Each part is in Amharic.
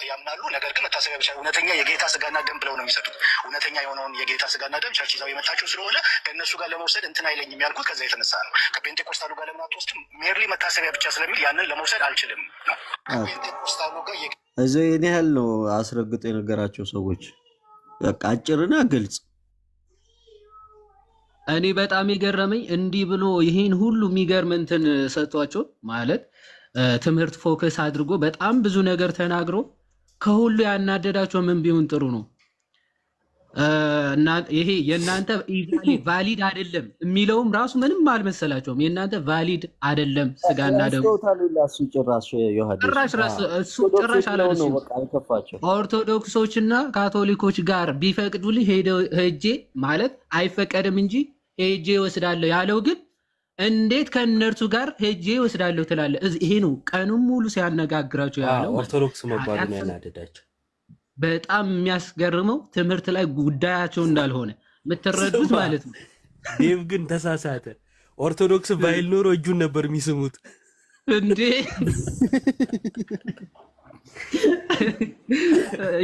ያምናሉ። ነገር ግን መታሰቢያ ብቻ እውነተኛ የጌታ ስጋና ደም ብለው ነው የሚሰጡት። እውነተኛ የሆነውን የጌታ ስጋና ደም ቸርች ይዘው የመጣችሁ ስለሆነ ከእነሱ ጋር ለመውሰድ እንትን አይለኝም ያልኩት ከዛ የተነሳ ነው። ከፔንቴኮስታሉ ጋር ለምን አትወስድም? ሜርሊ መታሰቢያ ብቻ ስለሚል ያንን ለመውሰድ አልችልም ነው። ከፔንቴኮስታሉ ጋር እዚህ እኔ ያህል ነው አስረግጦ የነገራቸው ሰዎች። በቃ አጭርና ግልጽ። እኔ በጣም የገረመኝ እንዲህ ብሎ ይሄን ሁሉ የሚገርም እንትን ሰጥቷቸው ማለት ትምህርት ፎከስ አድርጎ በጣም ብዙ ነገር ተናግሮ ከሁሉ ያናደዳቸው ምን ቢሆን ጥሩ ነው? ይሄ የእናንተ ቫሊድ አይደለም የሚለውም ራሱ ምንም አልመሰላቸውም። የእናንተ ቫሊድ አይደለም ስጋና ደም ጭራሽ አላነሱም። ኦርቶዶክሶችና ካቶሊኮች ጋር ቢፈቅዱልኝ ሄጄ ማለት አይፈቀድም እንጂ ሄጄ ወስዳለሁ ያለው ግን እንዴት ከእነርሱ ጋር ሄጄ ወስዳለሁ ትላለህ? ይሄ ነው ቀኑን ሙሉ ሲያነጋግራቸው ያለው። ኦርቶዶክስ መባሉ ነው ያናደዳቸው። በጣም የሚያስገርመው ትምህርት ላይ ጉዳያቸው እንዳልሆነ የምትረዱት ማለት ነው። ዴቭ ግን ተሳሳተ። ኦርቶዶክስ ባይል ኖሮ እጁን ነበር የሚስሙት እንዴ።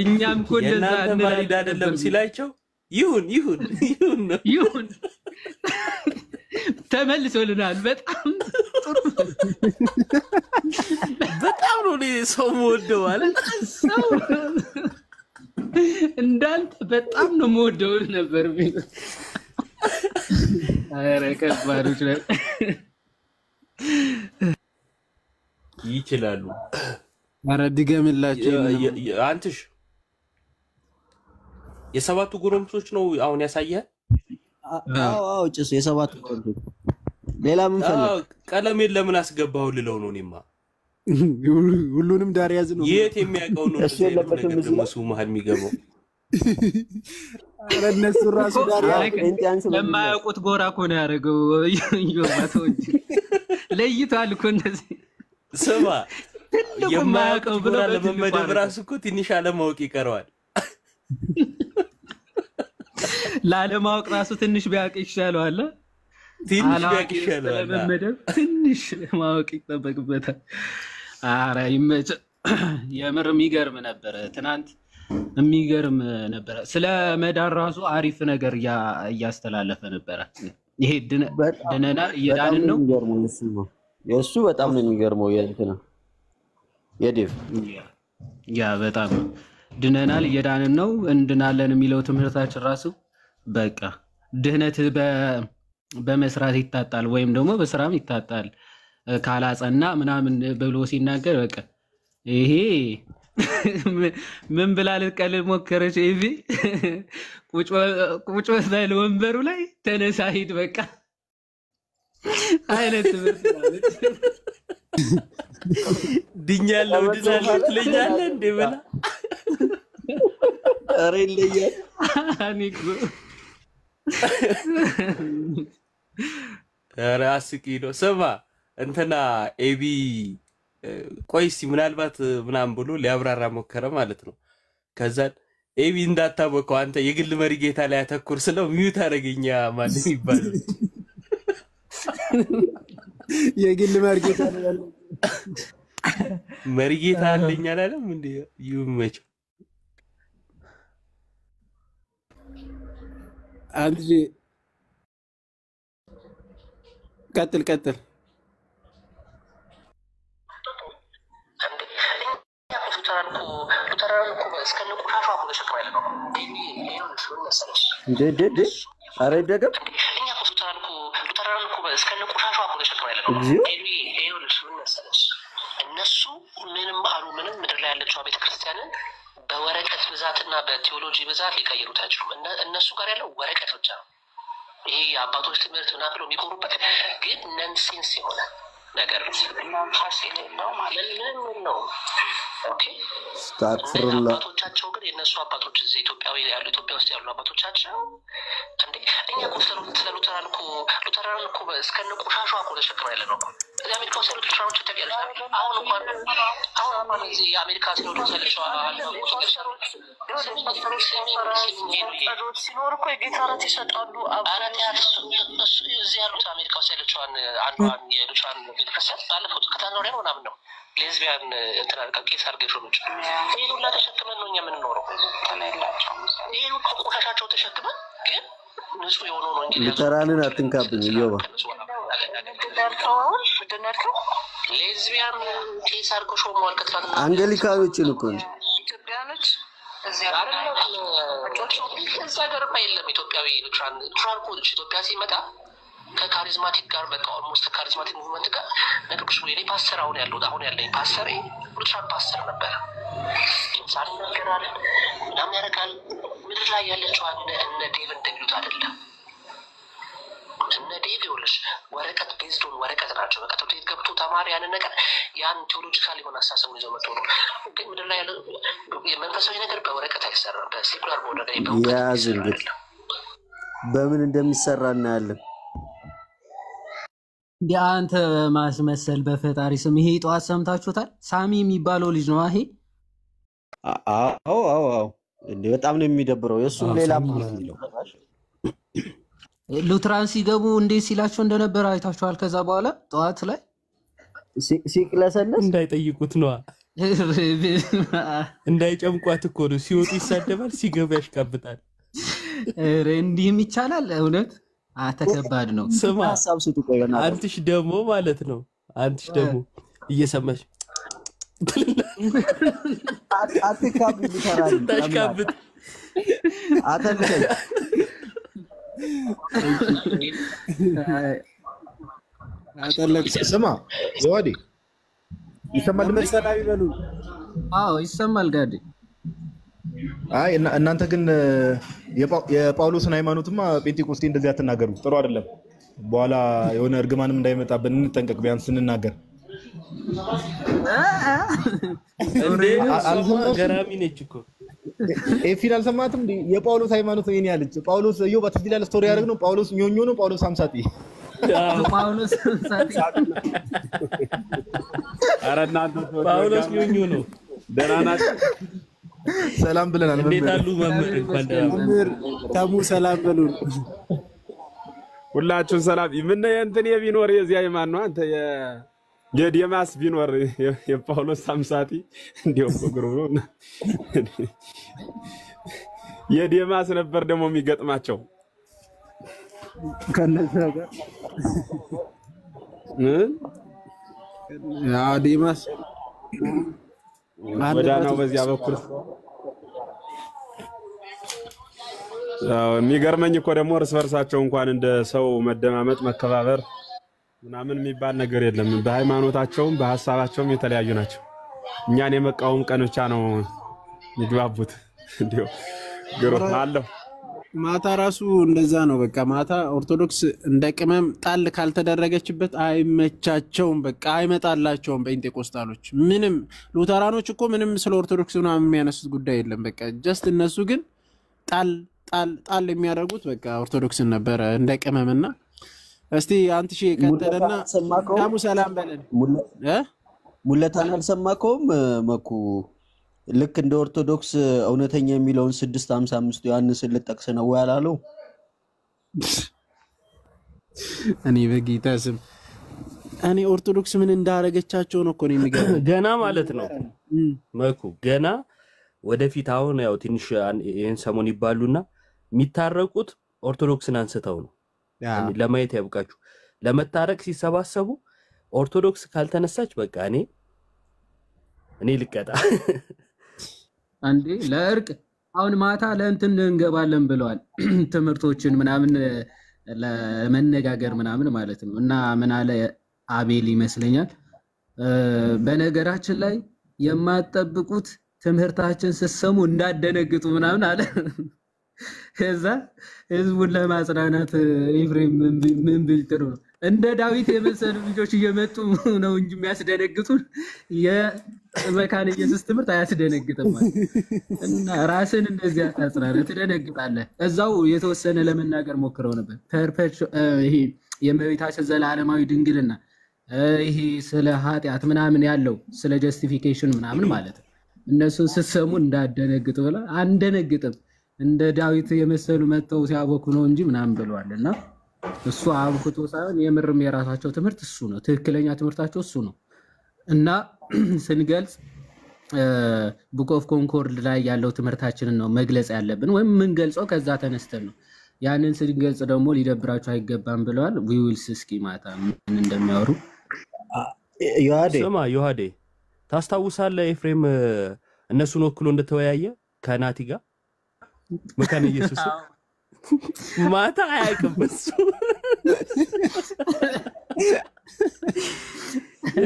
እኛም ኮለዛ እናንተ አይደለም ሲላቸው ይሁን ተመልሶልናል። በጣም ነው ሰው ወደው አለ ሰው እንዳንተ በጣም ነው የምወደው ነበር ቢል አረ ከባዶች ላይ ይችላሉ። አረ ድገምላችሁ አንተሽ የሰባቱ ጎረምሶች ነው አሁን ያሳየ። አዎ ጭስ የሰባቱ ጎረምሶች ሌላ ምን ፈለግ ቀለሜን ለምን አስገባው ልለው ነው እኔማ። ሁሉንም ዳር ያዝ ነው የት የሚያውቀው ነው እሱ የለበትም እሱ መሃል የሚገባው። አረ እነሱ ራሱ ዳር ኢንቲያንስ ለማያውቁት ጎራ እኮ ነው ያደረገው። ይወባቶች ለይቷል እኮ እንደዚህ ስማ የማያውቀው ብሎ ለመመደብ ራሱ እኮ ትንሽ አለማወቅ ይቀረዋል። ላለማወቅ ራሱ ትንሽ ቢያውቅ ይሻላል። ለመመደብ ትንሽ ማወቅ ይጠበቅበታል። አረ ይመጭ። የምር የሚገርም ነበር ትናንት፣ የሚገርም ነበር። ስለ መዳን ራሱ አሪፍ ነገር እያስተላለፈ ነበረ። ይሄ ድነናል እየዳንን ነው። የእሱ በጣም ነው የሚገርመው። የእንትና የዴቭ ያ በጣም ድነናል እየዳንን ነው እንድናለን የሚለው ትምህርታችን ራሱ በቃ ድህነት በመስራት ይታጣል ወይም ደግሞ በስራም ይታጣል ካላጸና ምናምን ብሎ ሲናገር በቃ ይሄ ምን ብላ ልትቀልድ ሞከረች? ኤቪ ቁጭ በል ወንበሩ ላይ ተነሳ ሂድ በቃ አይነት ትምህርት ማለት ድኛለሁ ትለኛለህ እንዴ በላ ኧረ ይለያል። ኧረ አስቂኝ ነው። ስማ እንትና ኤቢ ቆይሲ ምናልባት ምናምን ብሎ ሊያብራራ ሞከረ ማለት ነው። ከዛ ኤቢ እንዳታወቀው አንተ የግል መሪ ጌታ ላይ አተኩር ስለው ሚዩት አደረገኛ ማለት ይባላል። የግል መሪ ጌታ ላይ ያለው መሪ ጌታ አለኝ አላለም እንዴ? ይመች አንጂ ቀጥል አረ ይደገም እነሱ ምንም አሉ ምንም ምድር ላይ ያለችው ቤተክርስቲያንን በወረቀት ብዛትና በቴዎሎጂ ብዛት ሊቀይሩት አይችሉም። እነሱ ጋር ያለው ወረቀት ብቻ ነው። ይሄ የአባቶች ትምህርት ምናምን ብለው የሚቆሩበት ግን ነንሴንስ የሆነ ነገር ነው። ሀሴት ነው ማለት ምን ነው? ኦኬ አባቶቻቸው ግን የእነሱ አባቶች እዚህ ኢትዮጵያ ውስጥ ያሉ አባቶቻቸው እንዴ እኛ እኮ ስለ ሉተራን እኮ እስከነ ቆሻሻው እኮ ተሸክመው ያለ ነው። እዚህ አሜሪካ ውስጥ ያሉት ሉተራኖች ተቀያለሽ አሁን እንኳን እዚህ የአሜሪካ ሲኖዶስ ያለችው ሲኖር እኮ የጌታ ረት ይሰጣሉ። እዚህ ያሉት አሜሪካ ውስጥ ያለችዋን አንዷን የሉተራን ቤተክርስቲያን ባለፈው ከተናገረ ምናምን ነው ሌዝቢያን እንትን አድርጋ ቄስ አድርጋ የሾመች ይሄን ሁላ ተሸክመን ነው እኛ የምንኖረው። ይሄን ሁሉ ቆሻሻቸው ተሸክመን ግን ንጹህ የሆነው ነው እንጂ ልተራንን አትንካብኝ እዮባ ሌዝቢያን ቄስ አድርገው ሾመዋል። ከትላንትና አንገሊካኖችን እኮ ነው ኢትዮጵያኖች እዚህ አይደለም እዛ ገርማ የለም ኢትዮጵያዊ ትራንስፖርት ኢትዮጵያ ሲመጣ ከካሪዝማቲክ ጋር በቃ ኦልሞስት ከካሪዝማቲክ ሙቭመንት ጋር ነገርኩሽ ወይ እኔ ፓስተር አሁን ያለኝ ፓስተር ሉትራን ፓስተር ነበረ። ኢንሳን ይናገራል ምናምን ያደርጋል። ምድር ላይ ያለችው እነ ዴቭ እንደሚሉት አይደለም። እነ ዴቭ ይኸውልሽ ወረቀት ቤዝዶን ወረቀት ናቸው። በቃ ትምህርት ቤት ገብቶ ተማሪ ያንን ነገር ያን ቴዎሎጂካል የሆነ አስተሳሰብ ይዘው መጥቶ ነው። ግን ምድር ላይ ያለ የመንፈሳዊ ነገር በወረቀት አይሰራም። በሴኩላር በሆነ ነገር በእውቀት በምን እንደሚሰራ እናያለን። አንተ ማስመሰል በፈጣሪ ስም ይሄ ጠዋት ሰምታችሁታል? ሳሚ የሚባለው ልጅ ነው ይሄ። አዎ እንዴ በጣም ነው የሚደብረው። የሱም ሌላ ነው። ሉትራን ሲገቡ እንዴት ሲላቸው እንደነበረ አይታችኋል? ከዛ በኋላ ጠዋት ላይ ሲቅለሰለስ እንዳይጠይቁት ነው እንዳይጨምቋት እኮ ነው። ሲወጡ ይሳደባል፣ ሲገቡ ያሽቃብጣል። እንዲህም ይቻላል እውነት አተከባድ ነው። ስማ አንተሽ ደግሞ ማለት ነው አንተሽ ደግሞ እየሰማሽ አትካብጥ ይሰራል ታሽቃብጥ አተልከኝ አተለክ ስማ ዘዋዲ ይሰማል መሰላዊ በሉ። አዎ ይሰማል ጋዲ። አይ እናንተ ግን የጳውሎስን ሃይማኖትማ ጴንጤቆስጤ እንደዚህ አትናገሩ፣ ጥሩ አይደለም። በኋላ የሆነ እርግማንም እንዳይመጣብን እንጠንቀቅ። ቢያንስ እንናገር እንዴ ገራሚ ነች እኮ ኤፊን አልሰማትም። የጳውሎስ ሃይማኖት ነው ያለች። ጳውሎስ እዮብ አትዲላል ስቶሪ ያደርግ ነው። ጳውሎስ ኞኞ ነው። ጳውሎስ አምሳጢ ጳውሎስ አምሳጢ አረናንተ ጳውሎስ ኞኞ ነው። ደህና ናችሁ? ሰላም ብለናል። እንዴት አሉ መምህር? እንኳን መምህር ታሙ ሰላም በሉን። ሁላችሁም ሰላም። ምን እንትን የቢኖር የዚያ የማን ነው አንተ የዲማስ ቢኖር የጳውሎስ አምሳጢ እንዲው ግሩም ነው። የዲማስ ነበር ደግሞ የሚገጥማቸው ከነዛ ጋር ዲማስ ወዳናው በዚያ በኩል የሚገርመኝ እኮ ደግሞ እርስ በርሳቸው እንኳን እንደ ሰው መደማመጥ መከባበር ምናምን የሚባል ነገር የለም። በሃይማኖታቸውም በሐሳባቸውም የተለያዩ ናቸው። እኛን የመቃወም ቀን ብቻ ነው የሚግባቡት። እንዲሁ ግሩም አለው። ማታ ራሱ እንደዛ ነው። በቃ ማታ ኦርቶዶክስ እንደ ቅመም ጣል ካልተደረገችበት አይመቻቸውም። በቃ አይመጣላቸውም። ጴንጤቆስጣሎች ምንም ሉተራኖች እኮ ምንም ስለ ኦርቶዶክስ ምናምን የሚያነሱት ጉዳይ የለም። በቃ ጀስት እነሱ ግን ጣል የሚያደርጉት በቃ ኦርቶዶክስን ነበረ እንደ ቅመምና እስቲ አንተ ሺ ቀጠለና ታሙ ሰላም በለን ሙለታን አልሰማከውም መኩ ልክ እንደ ኦርቶዶክስ እውነተኛ የሚለውን 655 ዮሐንስን ልጠቅስ ነው ያላለው። እኔ በጌታ ስም እኔ ኦርቶዶክስ ምን እንዳረገቻቸው ነው እኮ ነው የሚገርም። ገና ማለት ነው መኩ ገና ወደፊት አሁን ያው ትንሽ ይሄን ሰሞን ይባሉና የሚታረቁት ኦርቶዶክስን አንስተው ነው። ለማየት ያብቃችሁ። ለመታረቅ ሲሰባሰቡ ኦርቶዶክስ ካልተነሳች በቃ እኔ ልቀጣ አንዴ ለእርቅ አሁን ማታ ለእንትን እንገባለን ብለዋል። ትምህርቶችን ምናምን ለመነጋገር ምናምን ማለት ነው። እና ምን አለ አቤል ይመስለኛል በነገራችን ላይ የማትጠብቁት ትምህርታችን ስትሰሙ እንዳደነግጡ ምናምን አለ። ከዛ ህዝቡን ለማጽናናት ኤፍሬም ምን ብል ጥሩ ነው እንደ ዳዊት የመሰሉ ልጆች እየመጡ ነው እንጂ የሚያስደነግጡን የመካነ ኢየሱስ ትምህርት አያስደነግጥም ማለት እና ራስን እንደዚህ አታጽናና ትደነግጣለህ። እዛው የተወሰነ ለመናገር ሞክረው ነበር። ይሄ የእመቤታችን ዘላለማዊ ድንግልና ይሄ ስለ ኃጢአት ምናምን ያለው ስለ ጀስቲፊኬሽን ምናምን ማለት ነው። እነሱን ስትሰሙ እንዳደነግጡ ብላ አንደነግጥም እንደ ዳዊት የመሰሉ መተው ሲያቦኩ ነው እንጂ ምናምን ብለዋልና እሱ አብኩቶ ሳይሆን የምርም የራሳቸው ትምህርት እሱ ነው። ትክክለኛ ትምህርታቸው እሱ ነው። እና ስንገልጽ ቡክ ኦፍ ኮንኮርድ ላይ ያለው ትምህርታችንን ነው መግለጽ ያለብን ወይም ምን ገልጸው ከዛ ተነስተን ነው ያንን ስንገልጽ ደግሞ ሊደብራችሁ አይገባም ብለዋል ዊልስ እስኪ ማታ ምን እንደሚያወሩ ስማ ዮሐዴ ታስታውሳለህ ኤፍሬም እነሱን ወክሎ እንደተወያየ ከናቲ ጋር መካነ ኢየሱስ ማታ አያውቅም እሱ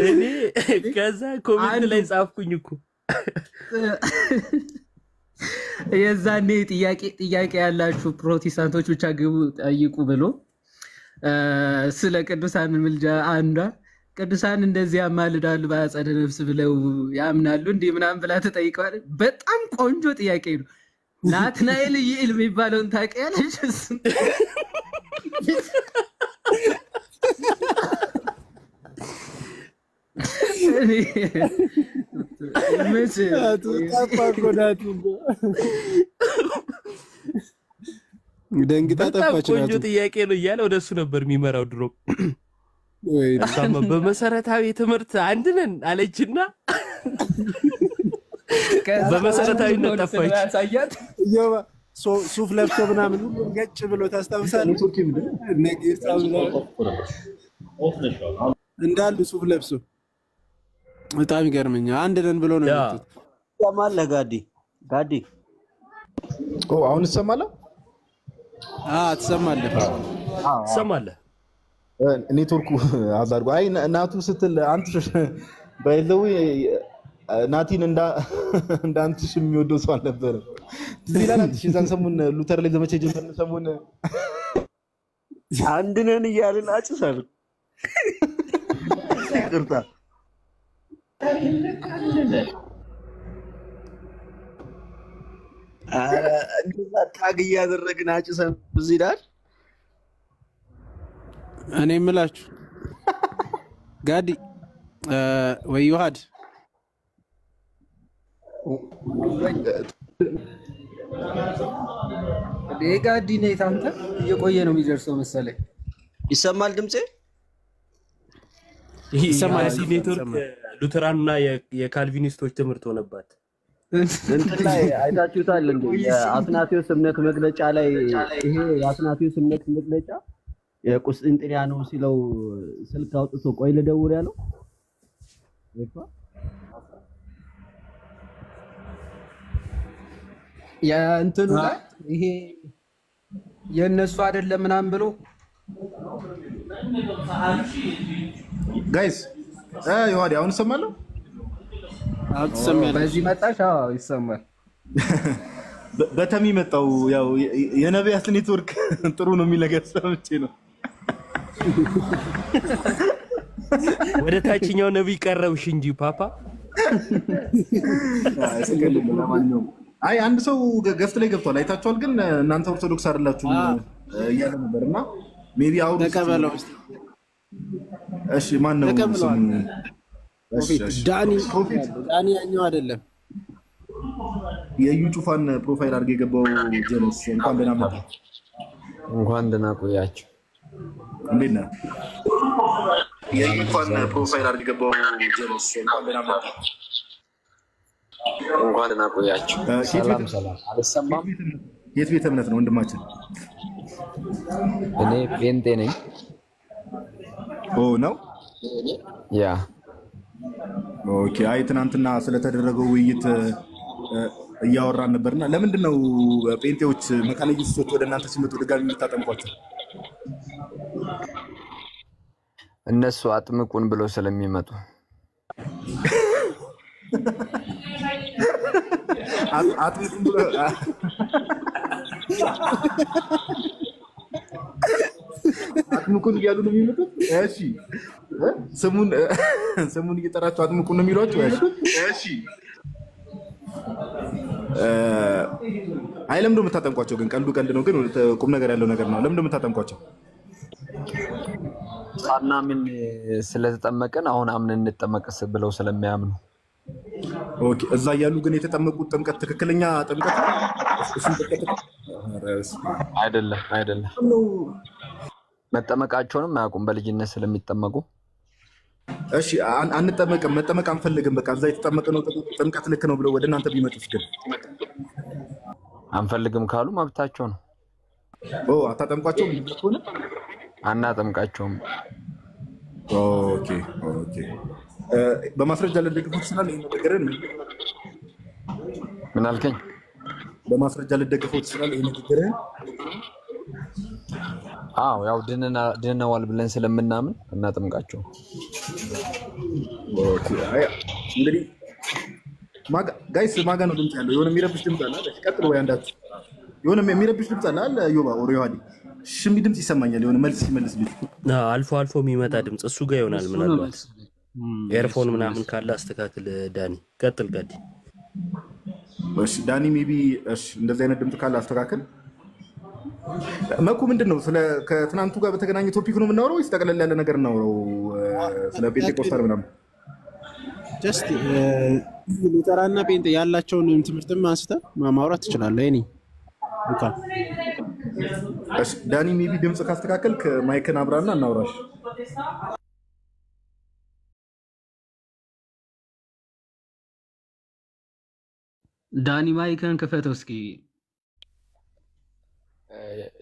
እኔ ከዛ ኮሜንት ላይ ጻፍኩኝ እኮ የዛኔ ጥያቄ ያላችሁ ፕሮቴስታንቶች ብቻ ግቡ ጠይቁ ብሎ ስለ ቅዱሳን ምልጃ አንዷ ቅዱሳን እንደዚህ ያማልዳሉ በአጸደ ነፍስ ብለው ያምናሉ እንዴ ምናምን ብላ ተጠይቀዋል በጣም ቆንጆ ጥያቄ ነው ናትናኤል ይል የሚባለውን ታውቂያለሽ ደንግጣ ጠፋች ቆንጆ ጥያቄ ነው እያለ ወደሱ ነበር የሚመራው ድሮ በመሰረታዊ ትምህርት አንድ ነን አለችና በመሰረታዊነት ጠፋች ሱፍ ለብሶ ምናምን ሁሉ ገጭ ብሎ ታስታውሳለህ እንዳሉ ሱፍ ለብሶ በጣም ይገርመኛል አንድ ነን ብሎ ነው የመጡት ሰማለህ ጋዲ አሁን ትሰማለህ ትሰማለህ ኔትወርኩ አዛርጎ አይ እናቱ ስትል አንተ ባይዘው ናቲን እንዳንተሽ የሚወደው ሰው አልነበረ ዚላና ትሽዛን ሰሙን ሉተር ላይ ዘመቻ ጀመርን ሰሙን አንድ ነን እያልን አጭሰን ይቅርታ እንደዛ ታግ እያደረግን አጭሰን እዚህ ዳር እኔ የምላችሁ ጋዲ ወይ ዮሐድ ጋዲ ነህ አንተ እየቆየ ነው የሚደርሰው መሰለኝ ይሰማል ድምጼ ይሰማል ኔትወርክ ሉተራንና የካልቪኒስቶች ትምህርት ሆነባት እንትን ላይ አይታችሁታል እንዴ የአትናቴዎስ እምነት መግለጫ ላይ ይሄ የአትናቴዎስ እምነት መግለጫ የቁስጥንጥንያኖ ሲለው ስልክ አውጥቶ ቆይ ልደውል ያለው ያ እንትኑ ላይ ይሄ የነሱ አይደለም ምናምን ብሎ ጋይስ ዮሐዴ አሁን ሰማለሁ አትሰማለህ በዚህ መጣሽ ይሰማል በተሚ መጣው ያው የነቢያት ኔትወርክ ጥሩ ነው የሚለገር ሰምቼ ነው ወደ ታችኛው ነብይ ቀረብሽ እንጂ ፓፓ አይ አንድ ሰው ገፍት ላይ ገብቷል አይታችኋል ግን እናንተ ኦርቶዶክስ አይደላችሁ እያለ ነበርና ሜቢ አውሩ ተቀበለው እሺ ማን ነው ዳኒ ያኛው አይደለም የዩ ጩፋን ፕሮፋይል አድርገ የገባው ጀለስ እንኳን ደህና መጣ እንኳን ደህና ቆያችሁ እንዴት ነህ የዩ ጩፋን ፕሮፋይል አድርገ የገባው ጀለስ እንኳን ደህና መጣ እንኳን ደህና ቆያችሁ ሰላም አልሰማም የት ቤተ እምነት ነው ወንድማችን እኔ ጴንጤ ነኝ ነው ያ ኦኬ አይ ትናንትና ስለተደረገው ውይይት እያወራን ነበርና ለምንድን ነው ጴንጤዎች መካነ ኢየሱሶች ወደ እናንተ ሲመጡ ድጋሚ የምታጠምቋቸው እነሱ አጥምቁን ብለው ስለሚመጡ አጥምቁን ብለው አጥምቁን እያሉ ነው የሚመጡት እሺ ስሙን እየጠራቸው አጥምቁን ነው የሚሏቸው እሺ አይ ለምንድን ነው የምታጠምቋቸው ግን ቀልድ ነው ግን ቁም ነገር ያለው ነገር ነው ለምንድን ነው የምታጠምቋቸው ሳናምን ስለተጠመቀን አሁን አምነን እንጠመቅስ ብለው ስለሚያምኑ ኦኬ እዛ ያሉ ግን የተጠመቁት ጥምቀት ትክክለኛ ጥምቀት አይደለም መጠመቃቸውንም አያውቁም በልጅነት ስለሚጠመቁ እሺ አንጠመቅም፣ መጠመቅ አንፈልግም፣ በቃ እዛ የተጠመቀ ነው ጥምቀት ልክ ነው ብለው ወደ እናንተ ቢመጡስ ግን አንፈልግም ካሉ መብታቸው ነው። አታጠምቋቸውም? ሆነ አናጠምቃቸውም። ኦኬ በማስረጃ ልደግፈው ትችላለህ? ይሄን ነገርን ምን አልከኝ? በማስረጃ ልደግፈው ትችላለህ? ይሄን ነገርን ያው ድነዋል ብለን ስለምናምን እናጠምቃቸው። ኦኬ እንግዲህ ጋይስ ማጋ ነው ድምጽ ያለው? የሆነ የሚረብሽ ድምጽ አለ። ቀጥሎ ወይ አንዳችሁ የሆነ የሚረብሽ ድምጽ አለ ዮባ ኦር ዮሐዲ ሽሚ ድምጽ ይሰማኛል። የሆነ መልስ ሲመልስ ልጅ አልፎ አልፎ የሚመጣ ድምጽ እሱ ጋር ይሆናል። ምናልባት ኤርፎን ምናምን ካለ አስተካክል። ዳኒ ቀጥል። ጋዲ እሺ ዳኒ ሜቢ እንደዚህ አይነት ድምጽ ካለ አስተካክል። መኩ ምንድነው ስለ ከትናንቱ ጋር በተገናኘ ቶፒክ ነው የምናወራው ወይስ ጠቅለል ያለ ነገር እናወራው? ስለ ጴንጤቆስታል ምናምን ጀስት ሉተራና ጴንጤ ያላቸውን ትምህርትም አንስተህ ማውራት ትችላለህ። እኔ ዳኒ ሜቢ ድምጽ ካስተካከል ከማይክን አብራና እናውራሽ። ዳኒ ማይክን ክፈተው እስኪ።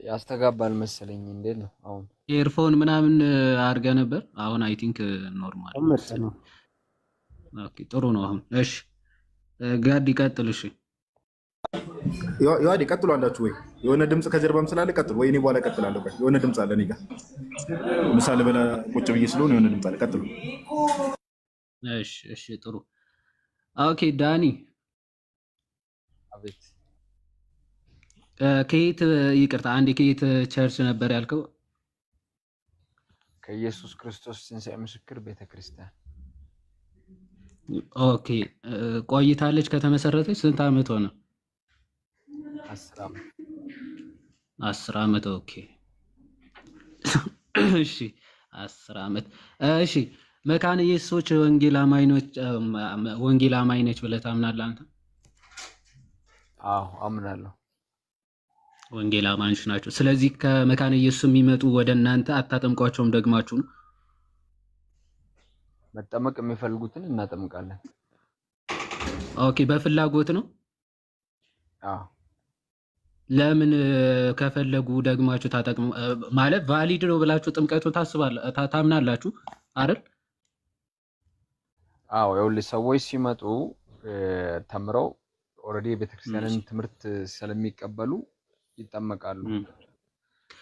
ያስተጋባል መሰለኝ። እንዴት ነው አሁን? ኤርፎን ምናምን አድርገ ነበር። አሁን አይ ቲንክ ኖርማል ነው። ኦኬ ጥሩ ነው አሁን። እሺ ጋዲ ቀጥል። እሺ ዮሐዲ ቀጥሉ አንዳችሁ ወይ የሆነ ድምጽ ከጀርባም ስላለ ቀጥሉ ወይ እኔ በኋላ ቀጥላለሁ። የሆነ ድምጽ አለ እኔ ጋር ምሳሌ በላ ቁጭ ብዬ ስለሆነ የሆነ ድምጽ አለ። ቀጥሉ። እሺ ጥሩ ኦኬ ዳኒ አቤት። ከየት ይቅርታ አንዴ ከየት ቸርች ነበር ያልከው? ከኢየሱስ ክርስቶስ ትንሣኤ ምስክር ቤተክርስቲያን። ኦኬ ቆይታለች ከተመሰረተች? ስንት ዓመት ሆነ? 10 ዓመት። 10 ዓመት ኦኬ እሺ 10 ዓመት እሺ። መካነ ኢየሱሶች ወንጌል አማኝ ነች ብለህ ታምናለህ አንተ? አምናለሁ። ወንጌል አማኞች ናቸው። ስለዚህ ከመካነ ኢየሱስ የሚመጡ ወደ እናንተ አታጠምቋቸውም? ደግማችሁ ነው? መጠመቅ የሚፈልጉትን እናጠምቃለን። ኦኬ በፍላጎት ነው? ለምን ከፈለጉ ደግማችሁ ታጠቅሙ ማለት ቫሊድ ነው ብላችሁ ጥምቀቱን ታምናላችሁ አይደል? ይኸውልህ ሰዎች ሲመጡ ተምረው ኦልሬዲ የቤተክርስቲያንን ትምህርት ስለሚቀበሉ ይጠመቃሉ።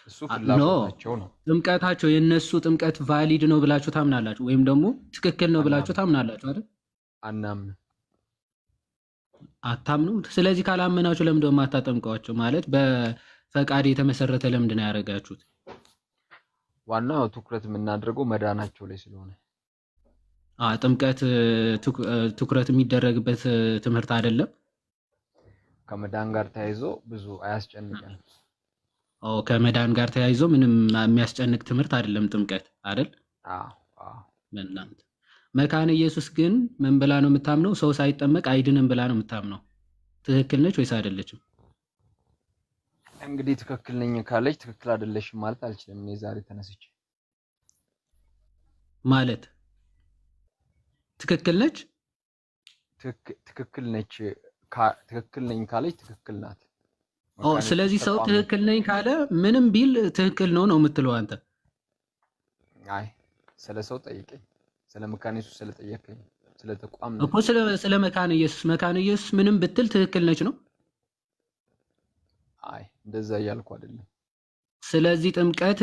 እሱ ፍላጎታቸው ነው። ጥምቀታቸው የነሱ ጥምቀት ቫሊድ ነው ብላችሁ ታምናላችሁ ወይም ደግሞ ትክክል ነው ብላችሁ ታምናላችሁ አይደል? አታምኑ። ስለዚህ ካላመናችሁ ለምን ደግሞ አታጠምቋቸው? ማለት በፈቃድ የተመሰረተ ለምንድን ነው ያደረጋችሁት? ዋናው ትኩረት የምናደርገው መዳናቸው ላይ ስለሆነ ጥምቀት ትኩረት የሚደረግበት ትምህርት አይደለም። ከመዳን ጋር ተያይዞ ብዙ አያስጨንቀንም። ከመዳን ጋር ተያይዞ ምንም የሚያስጨንቅ ትምህርት አይደለም ጥምቀት አይደል? በእናንተ መካነ ኢየሱስ ግን ምን ብላ ነው የምታምነው? ሰው ሳይጠመቅ አይድንም ብላ ነው የምታምነው። ትክክል ነች ወይስ አይደለችም? እንግዲህ ትክክል ነኝ ካለች ትክክል አይደለሽም ማለት አልችልም። እኔ ዛሬ ተነስቼ ማለት ትክክል ነች ትክክል ነኝ ካለች ትክክል ናት። ስለዚህ ሰው ትክክል ነኝ ካለ ምንም ቢል ትክክል ነው የምትለው አንተ? አይ ስለ ሰው ጠይቀኝ፣ ስለ መካነ ኢየሱስ ስለጠየቀኝ፣ ስለ ተቋም እኮ ስለ መካነ ኢየሱስ ምንም ብትል ትክክል ነች ነው? አይ እንደዛ እያልኩ አይደለም። ስለዚህ ጥምቀት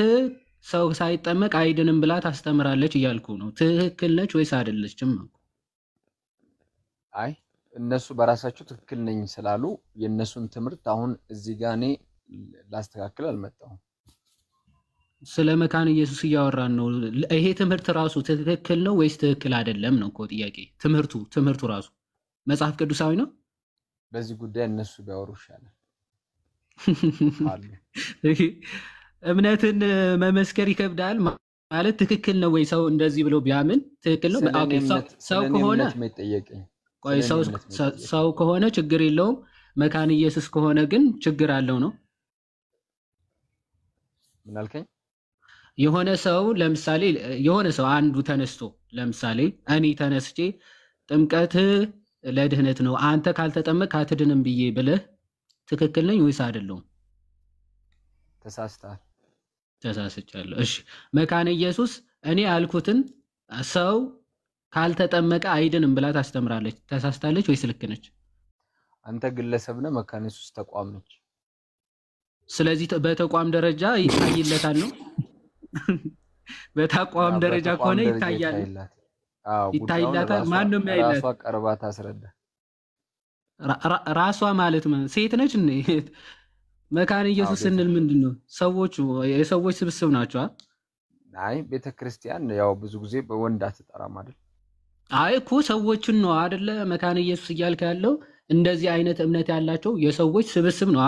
ሰው ሳይጠመቅ አይድንም ብላ ታስተምራለች እያልኩ ነው። ትክክል ነች ወይስ አይደለችም? አይ እነሱ በራሳቸው ትክክል ነኝ ስላሉ የነሱን ትምህርት አሁን እዚህ ጋር እኔ ላስተካክል አልመጣሁም። ስለ መካነ ኢየሱስ እያወራን ነው። ይሄ ትምህርት ራሱ ትክክል ነው ወይስ ትክክል አይደለም ነው እኮ ጥያቄ። ትምህርቱ ራሱ መጽሐፍ ቅዱሳዊ ነው? በዚህ ጉዳይ እነሱ ቢያወሩ ይሻላል። እምነትን መመስከር ይከብዳል ማለት ትክክል ነው ወይ? ሰው እንደዚህ ብሎ ቢያምን ትክክል ነው? ሰው ከሆነ ቆይ ሰው ከሆነ ችግር የለውም። መካነ ኢየሱስ ከሆነ ግን ችግር አለው ነው? ምን አልከኝ? የሆነ ሰው ለምሳሌ የሆነ ሰው አንዱ ተነስቶ ለምሳሌ እኔ ተነስቼ ጥምቀት ለድህነት ነው አንተ ካልተጠመቅ አትድንም ብዬ ብለህ ትክክል ነኝ ወይስ አይደለሁም? ተሳስተሃል። ተሳስቻለሁ። እሺ መካነ ኢየሱስ እኔ ያልኩትን ሰው ካልተጠመቀ አይድንም ብላ ታስተምራለች። ተሳስታለች ወይስ ልክ ነች? አንተ ግለሰብ ነህ፣ መካነ ኢየሱስ ተቋም ነች። ስለዚህ በተቋም ደረጃ ይታይለታል ነው። በተቋም ደረጃ ከሆነ ይታያል። ይታይላታል። ማን ነው የሚያይላት? ራሷ ቀርባ ታስረዳ። ራሷ ማለት ሴት ነች። መካነ ኢየሱስ ስንል ምንድነው? ሰዎቹ የሰዎች ስብስብ ናቸው። አይ ቤተክርስቲያን ያው ብዙ ጊዜ በወንድ አትጠራም አይደል? አይ እኮ ሰዎችን ነው አይደለ? መካነ ኢየሱስ እያልክ ያለው እንደዚህ አይነት እምነት ያላቸው የሰዎች ስብስብ ነው።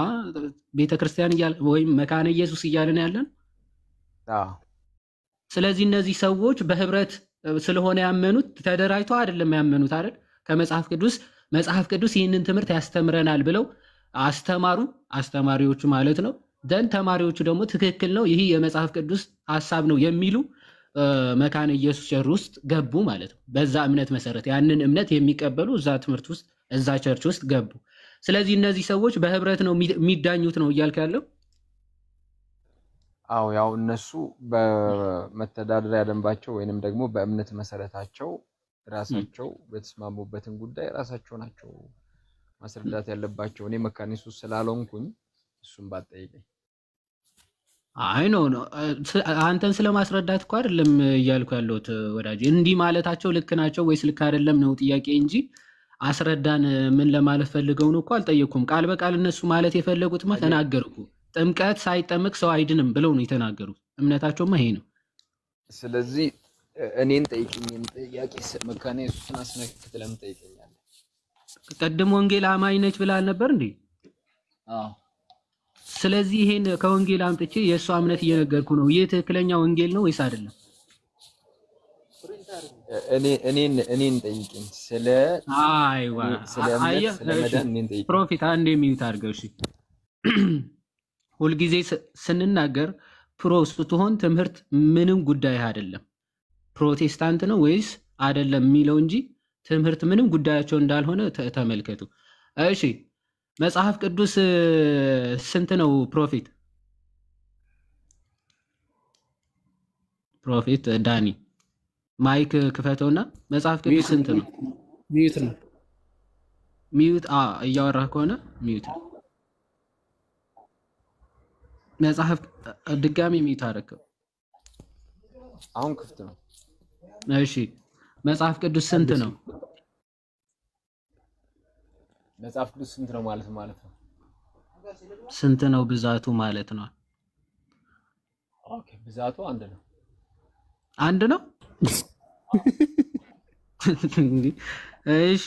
ቤተክርስቲያን ወይም መካነ ኢየሱስ እያልን ያለን። ስለዚህ እነዚህ ሰዎች በህብረት ስለሆነ ያመኑት ተደራጅተው አይደለም ያመኑት አይደል? መጽሐፍ ቅዱስ ይህንን ትምህርት ያስተምረናል ብለው አስተማሩ። አስተማሪዎቹ ማለት ነው። ደን ተማሪዎቹ ደግሞ ትክክል ነው ይህ የመጽሐፍ ቅዱስ ሐሳብ ነው የሚሉ መካነ ኢየሱስ ቸርች ውስጥ ገቡ ማለት ነው። በዛ እምነት መሰረት ያንን እምነት የሚቀበሉ እዛ ትምህርት ውስጥ እዛ ቸርች ውስጥ ገቡ። ስለዚህ እነዚህ ሰዎች በህብረት ነው የሚዳኙት ነው እያልክ ያለው? አዎ ያው እነሱ በመተዳደሪያ ደንባቸው ወይንም ደግሞ በእምነት መሰረታቸው ራሳቸው በተስማሙበትን ጉዳይ ራሳቸው ናቸው ማስረዳት ያለባቸው። እኔ መካነ ኢየሱስ ስላልሆንኩኝ እሱን ባጠይቀኝ። አይ ነው አንተን ስለማስረዳት እኮ አይደለም እያልኩ ያለሁት ወዳጅ። እንዲህ ማለታቸው ልክ ናቸው ወይስ ልክ አይደለም ነው ጥያቄ እንጂ አስረዳን ምን ለማለት ፈልገው ነው እኮ አልጠየኩም። ቃል በቃል እነሱ ማለት የፈለጉት ተናገርኩ። ጥምቀት ሳይጠመቅ ሰው አይድንም ብለው ነው የተናገሩት። እምነታቸውማ ይሄ ነው። ስለዚህ እኔን ጠይቅኝ ጥያቄ መካነ ኢየሱስን አስነክት ለምን ጠይቀኛለህ? ቀድሞ ወንጌል አማኝ ነች ብላል ነበር እንዴ? አዎ። ስለዚህ ይሄን ከወንጌል አምጥቼ የእሷ እምነት እየነገርኩ ነው። ይህ ትክክለኛ ወንጌል ነው ወይስ አይደለም? እኔን ጠይቅኝ። ፕሮፌት አንዴ የሚዩት አድርገው። እሺ ሁልጊዜ ስንናገር ስትሆን ትምህርት ምንም ጉዳይ አይደለም። ፕሮቴስታንት ነው ወይስ አይደለም የሚለው እንጂ ትምህርት ምንም ጉዳያቸው እንዳልሆነ ተመልከቱ። እሺ መጽሐፍ ቅዱስ ስንት ነው ፕሮፌት? ፕሮፌት ዳኒ ማይክ ክፈተውና መጽሐፍ ቅዱስ ስንት ነው? ሚዩት ነው። ሚዩት እያወራህ ከሆነ ሚዩት ነው። መጽሐፍ ድጋሚ ሚዩት አደረከው። አሁን ክፍት ነው። እሺ መጽሐፍ ቅዱስ ስንት ነው? መጽሐፍ ቅዱስ ስንት ነው ማለት ነው? ስንት ነው ብዛቱ ማለት ነው? ኦኬ ብዛቱ አንድ ነው። አንድ ነው? እሺ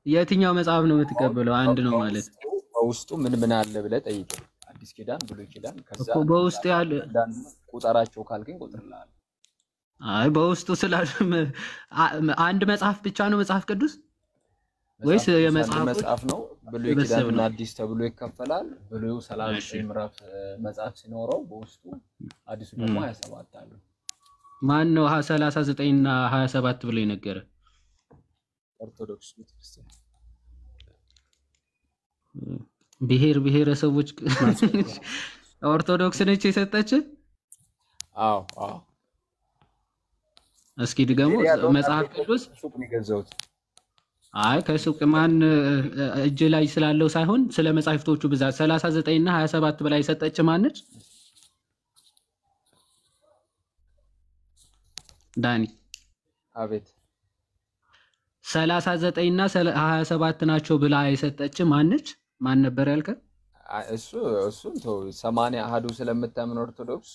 የትኛው መጽሐፍ ነው የምትቀበለው? አንድ ነው ማለት በውስጡ ምን አለ ብለህ ጠይቅ። አዲስ ኪዳን ብሉይ ኪዳን ከዛ በውስጡ ያለ ቁጥራቸው ካልከኝ ቁጥርልሃል። አይ በውስጡ ስላል አንድ መጽሐፍ ብቻ ነው መጽሐፍ ቅዱስ ወይስ መጽሐፍ ነው? ብሉይ ኪዳንና አዲስ ተብሎ ይከፈላል። ብሉዩ 39 ምዕራፍ መጽሐፍ ሲኖረው በውስጡ አዲሱ ደግሞ 27 አለ። ማን ነው 39 እና 27 ብሎ የነገረ? ኦርቶዶክስ ቤተክርስቲያን። ብሔረሰቦች ኦርቶዶክስ ነች የሰጠች? አዎ። እስኪ ድገሙ። መጽሐፍ ቅዱስ ሱቅ የሚገዛውት? አይ ከሱቅ ማን እጅ ላይ ስላለው ሳይሆን ስለ መጽሐፍቶቹ ብዛት 39 እና 27 በላይ የሰጠች ማነች? ዳኒ አቤት። 39 እና 27 ናቸው ብላ የሰጠች ማነች? ማን ነበር ያልከ? እሱን ተው። 80 አሃዱ ስለምታምን ኦርቶዶክስ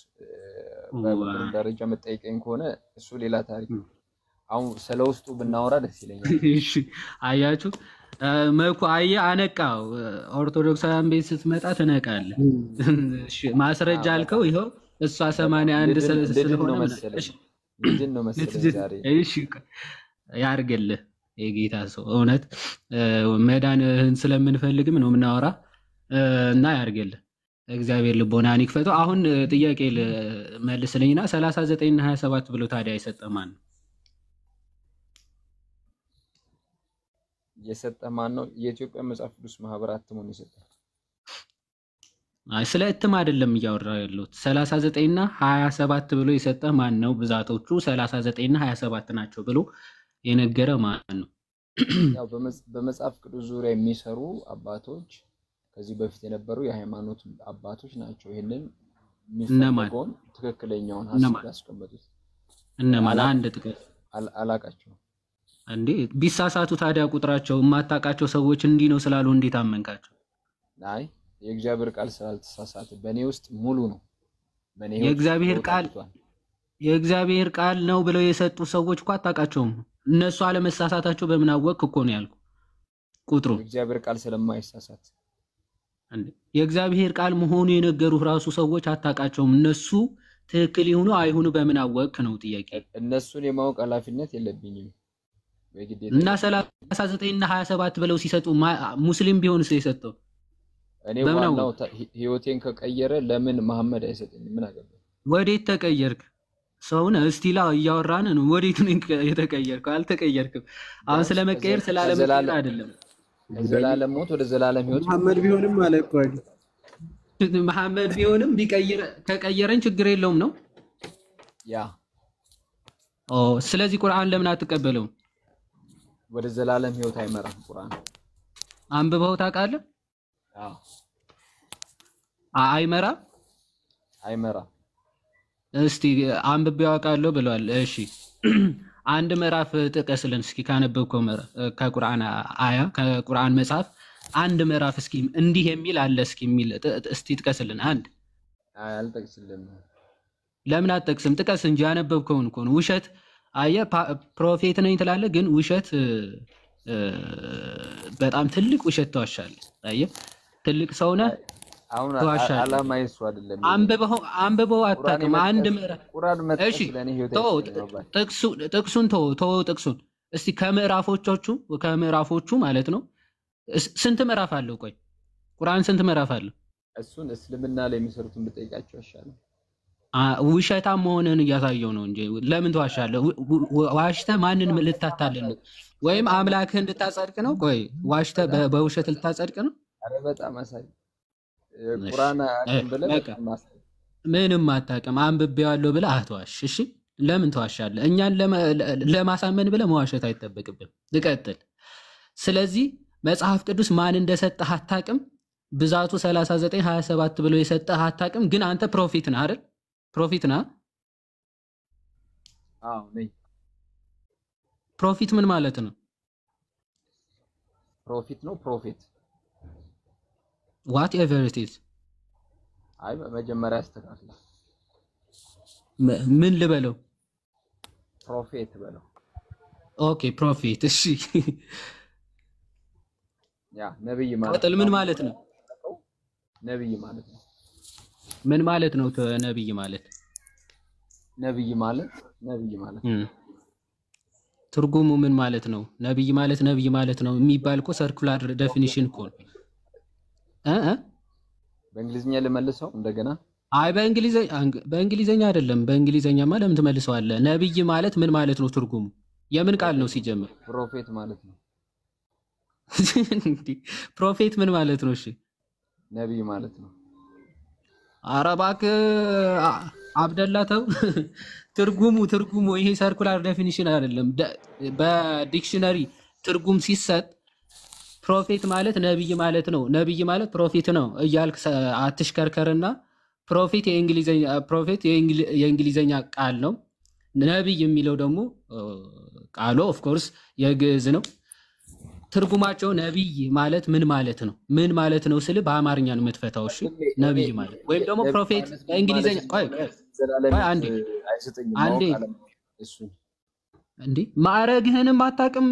በቁጥር ደረጃ መጠየቀኝ ከሆነ እሱ ሌላ ታሪክ። አሁን ስለውስጡ ብናወራ ደስ ይለኛል። እሺ አያችሁ መኩ አነቃው። ኦርቶዶክሳውያን ቤት ስትመጣ ትነቃለህ። እሺ ማስረጃ አልከው። ይኸው እሷ 81 ስለሆነ ምንድን ነው መሰለኝ ዛሬ። እሺ ያርግልህ የጌታ ሰው። እውነት መዳንህን ስለምንፈልግም ነው የምናወራ እና ያርግልህ። እግዚአብሔር ልቦናህን ይክፈተው። አሁን ጥያቄ መልስልኝና 39 እና 27 ብሎ ታዲያ የሰጠ ማን ነው? የሰጠ ማን ነው? የኢትዮጵያ መጽሐፍ ቅዱስ ማህበር አትሞን የሰጠ። አይ ስለ እትም አይደለም እያወራ ያለሁት 39 እና 27 ብሎ የሰጠ ማን ነው? ብዛቶቹ 39 እና 27 ናቸው ብሎ የነገረ ማን ነው? ያው በመጽሐፍ ቅዱስ ዙሪያ የሚሰሩ አባቶች ከዚህ በፊት የነበሩ የሃይማኖት አባቶች ናቸው። ይሄንን የሚፈልገውን ትክክለኛውን ሐሳብ ያስቀመጡት እነማን? አንድ ጥቀስ። አላቃቸው እንዴ ቢሳሳቱ ታዲያ ቁጥራቸው የማታውቃቸው ሰዎች እንዲህ ነው ስላሉ እንዴት አመንካቸው? አይ የእግዚአብሔር ቃል ስላልተሳሳተ በእኔ ውስጥ ሙሉ ነው። በእኔ የእግዚአብሔር ቃል ነው ብለው የሰጡ ሰዎች እኮ አታውቃቸውም። እነሱ አለመሳሳታቸው በምን አወቅክ እኮ ነው ያልኩ። ቁጥሩ የእግዚአብሔር ቃል ስለማይሳሳት የእግዚአብሔር ቃል መሆኑ የነገሩህ ራሱ ሰዎች አታውቃቸውም። እነሱ ትክክል ይሁኑ አይሁኑ በምን አወቅክ ነው ጥያቄ። እነሱን የማወቅ ኃላፊነት የለብኝም እና 39 እና 27 ብለው ሲሰጡ ሙስሊም ቢሆንስ የሰጠው? እኔ ዋናው ህይወቴን ከቀየረ ለምን መሐመድ አይሰጠኝም? ምን አገባኝ? ወዴት ተቀየርክ? ሰውነ እስቲላ እያወራን ነው። ወዴት ነው የተቀየርከው? አልተቀየርክም። አሁን ስለመቀየር ስላለመቀየር አይደለም። ዘላለም ሞት ወደ ዘላለም ህይወት መሐመድ ቢሆንም ማለት እኮ መሐመድ ቢሆንም ቢቀየር ከቀየረን ችግር የለውም ነው ያ። ስለዚህ ቁርአን ለምን አትቀበለውም? ወደ ዘላለም ህይወት አይመራም ቁርአን። አንብበው ታውቃለህ? አዎ። አይመራም። እስቲ አንብቤው አውቃለሁ ብለዋል። እሺ አንድ ምዕራፍ ጥቀስልን እስኪ ካነበብከው ከቁርአን አያ ከቁርአን መጽሐፍ አንድ ምዕራፍ እስኪ እንዲህ የሚል አለ እስኪ የሚል እስቲ ጥቀስልን። አንድ አልጠቅስልም። ለምን አትጠቅስም? ጥቀስ እንጂ ያነበብከውን እኮ ነው። ውሸት አየህ ፕሮፌት ነኝ ትላለህ፣ ግን ውሸት በጣም ትልቅ ውሸት ተዋሻለህ። አየህ ትልቅ ሰው ነህ አሁን አላማ ይሱ አይደለም። አንብበው አታውቅም። አንድ ምዕራፍ ቁርአን መጥቀስ እሺ ለኔ ህይወት ጥቅሱን እስቲ ከምዕራፎቹ ማለት ነው ስንት ምዕራፍ አለው? ቆይ ቁርአን ስንት ምዕራፍ አለው? እሱን እስልምና ላይ የሚሰሩትን ብጠይቃቸው ያሻላል። ውሸታም መሆንን እያሳየው ነው እንጂ ለምን ተዋሻለህ? ዋሽተህ ማንን ልታታልል ነው? ወይም አምላክህን እንድታጸድቅ ነው? ቆይ ዋሽተህ በውሸት ልታጸድቅ ነው? አረ በጣም አሳይ ቁርአን አቀበለ ምንም አታውቅም። አንብቤዋለሁ ብለህ አትዋሽ። እሺ ለምን ተዋሻለህ? እኛን ለማሳመን ብለህ መዋሸት አይጠበቅብም። ልቀጥል። ስለዚህ መጽሐፍ ቅዱስ ማን እንደሰጠህ አታውቅም። ብዛቱ 39 27 ብሎ የሰጠህ አታውቅም። ግን አንተ ፕሮፊት ነህ አይደል? ፕሮፊት ነህ? አዎ ነኝ። ፕሮፊት ምን ማለት ነው? ፕሮፊት ነው ፕሮፌት whatever it is። አይ መጀመሪያ አስተካክል። ምን ልበለው? ፕሮፌት በለው። ኦኬ ፕሮፌት። እሺ ያ ነብይ ማለት ቀጥል። ምን ማለት ነው? ነብይ ማለት ነው። ምን ማለት ነው? ነብይ ማለት ነብይ ማለት ትርጉሙ ምን ማለት ነው? ነብይ ማለት ነው የሚባል እኮ ሰርኩላር ዴፊኒሽን እኮ ነው። በእንግሊዝኛ ልመልሰው እንደገና? አይ በእንግሊዘኛ አይደለም። በእንግሊዘኛማ ለምን ትመልሰዋለህ? ነብይ ማለት ምን ማለት ነው? ትርጉሙ የምን ቃል ነው ሲጀምር? ፕሮፌት ማለት ነው። ፕሮፌት ምን ማለት ነው? እሺ ነብይ ማለት ነው። ኧረ እባክህ አብደላተው ትርጉሙ ይሄ ሰርኩላር ዴፊኒሽን አይደለም። በዲክሽነሪ ትርጉም ሲሰጥ ፕሮፌት ማለት ነብይ ማለት ነው። ነብይ ማለት ፕሮፌት ነው እያልክ አትሽከርከርና ፕሮፌት የእንግሊዘኛ ቃል ነው። ነብይ የሚለው ደግሞ ቃሉ ኦፍ ኮርስ የግዕዝ ነው። ትርጉማቸው ነብይ ማለት ምን ማለት ነው? ምን ማለት ነው ስል በአማርኛ ነው የምትፈታው። እሺ ነብይ ማለት ወይም ደግሞ ፕሮፌት በእንግሊዘኛ አንዴ እንዴ ማዕረግህንም አታውቅም?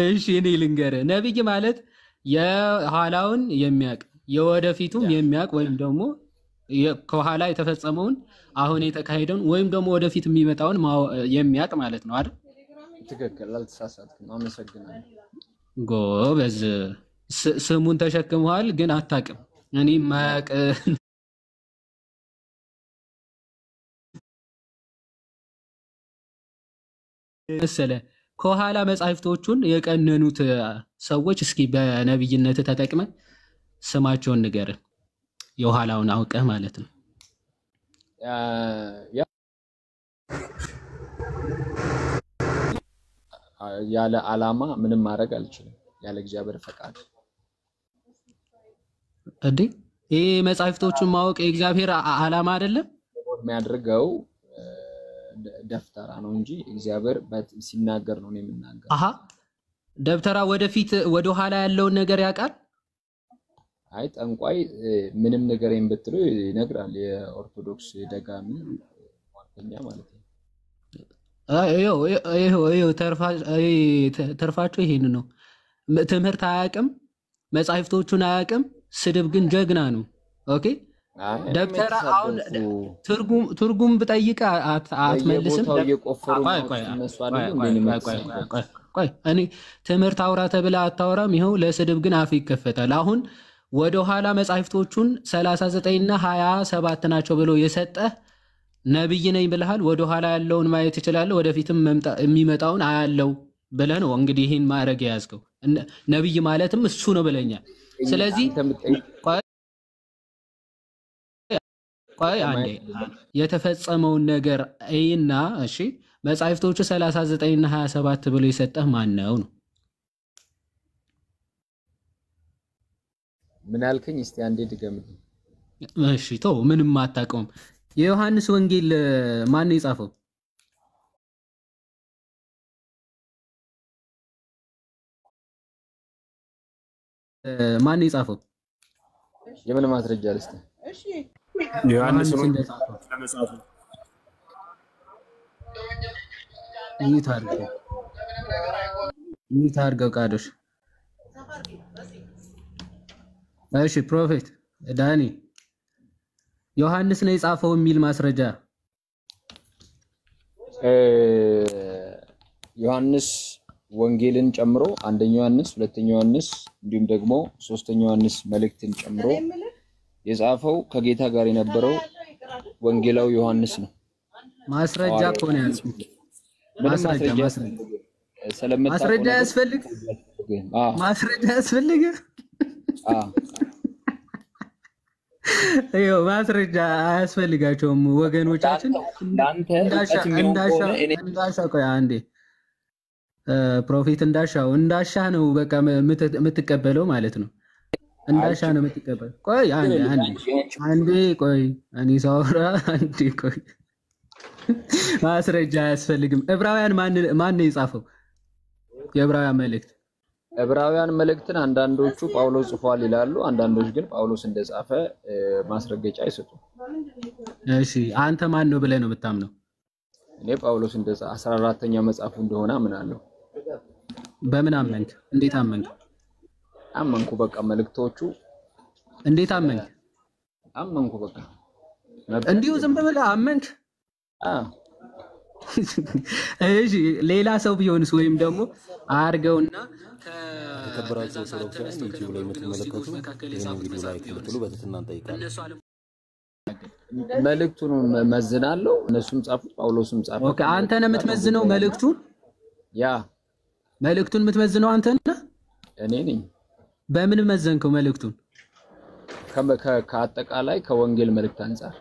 እሺ እኔ ልንገርህ። ነብይ ማለት የኋላውን የሚያውቅ የወደፊቱም የሚያውቅ ወይም ደግሞ ከኋላ የተፈጸመውን አሁን የተካሄደውን ወይም ደግሞ ወደፊት የሚመጣውን የሚያውቅ ማለት ነው አይደል? ትክክል፣ አልተሳሳትክም። አመሰግናለሁ። ጎበዝ። ስሙን ተሸክመዋል ግን አታውቅም። እኔ ማያውቅ መሰለህ ከኋላ መጻሕፍቶቹን የቀነኑት ሰዎች እስኪ በነብይነት ተጠቅመን ስማቸውን ንገርን። የኋላውን አውቀህ ማለት ነው። ያለ ዓላማ ምንም ማድረግ አልችልም፣ ያለ እግዚአብሔር ፈቃድ። እንዴ ይሄ መጻሕፍቶቹን ማወቅ የእግዚአብሔር ዓላማ አይደለም? የሚያደርገው ደፍተራ ነው እንጂ እግዚአብሔር ሲናገር ነው የምናገር። አሃ ደብተራ ወደፊት ወደ ኋላ ያለውን ነገር ያውቃል። አይ ጠንቋይ ምንም ነገር ብትሉ ይነግራል። የኦርቶዶክስ ደጋሚ ዋርተኛ ማለት ነው። ተርፋቸው ይሄን ነው። ትምህርት አያውቅም፣ መጻሕፍቶቹን አያውቅም፣ ስድብ ግን ጀግና ነው። ኦኬ ደብተራ አሁን ትርጉም ብጠይቅ አትመልስም። ቆይ እኔ ትምህርት አውራ ተብላ አታወራም። ይኸው ለስድብ ግን አፍ ይከፈታል። አሁን ወደ ኋላ መጻሕፍቶቹን 39 እና 27 ናቸው ብሎ የሰጠህ ነብይ ነኝ ብለሃል። ወደ ኋላ ያለውን ማየት እችላለሁ፣ ወደፊትም የሚመጣውን አያለው ብለህ ነው እንግዲህ ይሄን ማድረግ የያዝከው። ነብይ ማለትም እሱ ነው ብለኛል። ስለዚህ ቆይ አንዴ የተፈጸመውን ነገር አይና እሺ መጻሕፍቶቹ 39 እና 27 ብሎ የሰጠህ ማን ነው ነው? ምን አልከኝ? እስቲ አንዴ ድገምልኝ። እሺ ተው፣ ምንም አታውቀውም። የዮሐንስ ወንጌል ማን ነው የጻፈው? ማን ነው የጻፈው? የምን ማስረጃ ልስጥ? እሺ ዮሐንስ ለመጻፉ ይታርገው ቃዶሽ። እሺ ፕሮፌት ዳኒ ዮሐንስ ነው የጻፈው የሚል ማስረጃ ዮሐንስ ወንጌልን ጨምሮ አንደኛው ዮሐንስ፣ ሁለተኛው ዮሐንስ እንዲሁም ደግሞ ሶስተኛው ዮሐንስ መልእክትን ጨምሮ የጻፈው ከጌታ ጋር የነበረው ወንጌላው ዮሐንስ ነው። ማስረጃ እኮ ነው ያልኩት። ማስረጃ ያስፈልግ? ማስረጃ ያስፈልግ? ይኸው ማስረጃ አያስፈልጋቸውም ወገኖቻችን። እንዳሻ ቆይ አንዴ ፕሮፌት እንዳሻ ነው በቃ የምትቀበለው ማለት ነው። እንዳሻ ነው የምትቀበለው። ቆይ አንዴ ቆይ እኔ ሳወራ አንዴ ቆይ። ማስረጃ አያስፈልግም። ዕብራውያን ማን ነው የጻፈው? የዕብራውያን መልእክት ዕብራውያን መልእክትን አንዳንዶቹ ጳውሎስ ጽፏል ይላሉ፣ አንዳንዶች ግን ጳውሎስ እንደጻፈ ማስረገጫ አይሰጡም። እሺ አንተ ማን ነው ብለህ ነው የምታምነው? እኔ ጳውሎስ እንደጻፈ 14ኛ መጽሐፉ እንደሆነ አምናለሁ። በምን አመንክ? እንዴት አመንክ? አመንኩ በቃ መልእክቶቹ። እንዴት አመንክ? አመንኩ በቃ እንዲሁ ዝም ብለህ አመንክ? እሺ ሌላ ሰው ቢሆንስ? ወይም ደግሞ አርገውና የተከበራችሁ ኦርቶዶክሳውያን ዩቲዩብ ላይ የምትመለከቱ ይሄን ቪዲዮ ላይክ ልትሉ በትህትና እንጠይቃለን። መልእክቱን መዝናለሁ። እነሱም ጻፉት፣ ጳውሎስም ጻፈ። ኦኬ አንተ ነህ የምትመዝነው መልእክቱን? ያ መልእክቱን የምትመዝነው አንተ ነህ? እኔ ነኝ። በምን መዘንከው መልእክቱን? ከአጠቃላይ ከወንጌል መልእክት አንፃር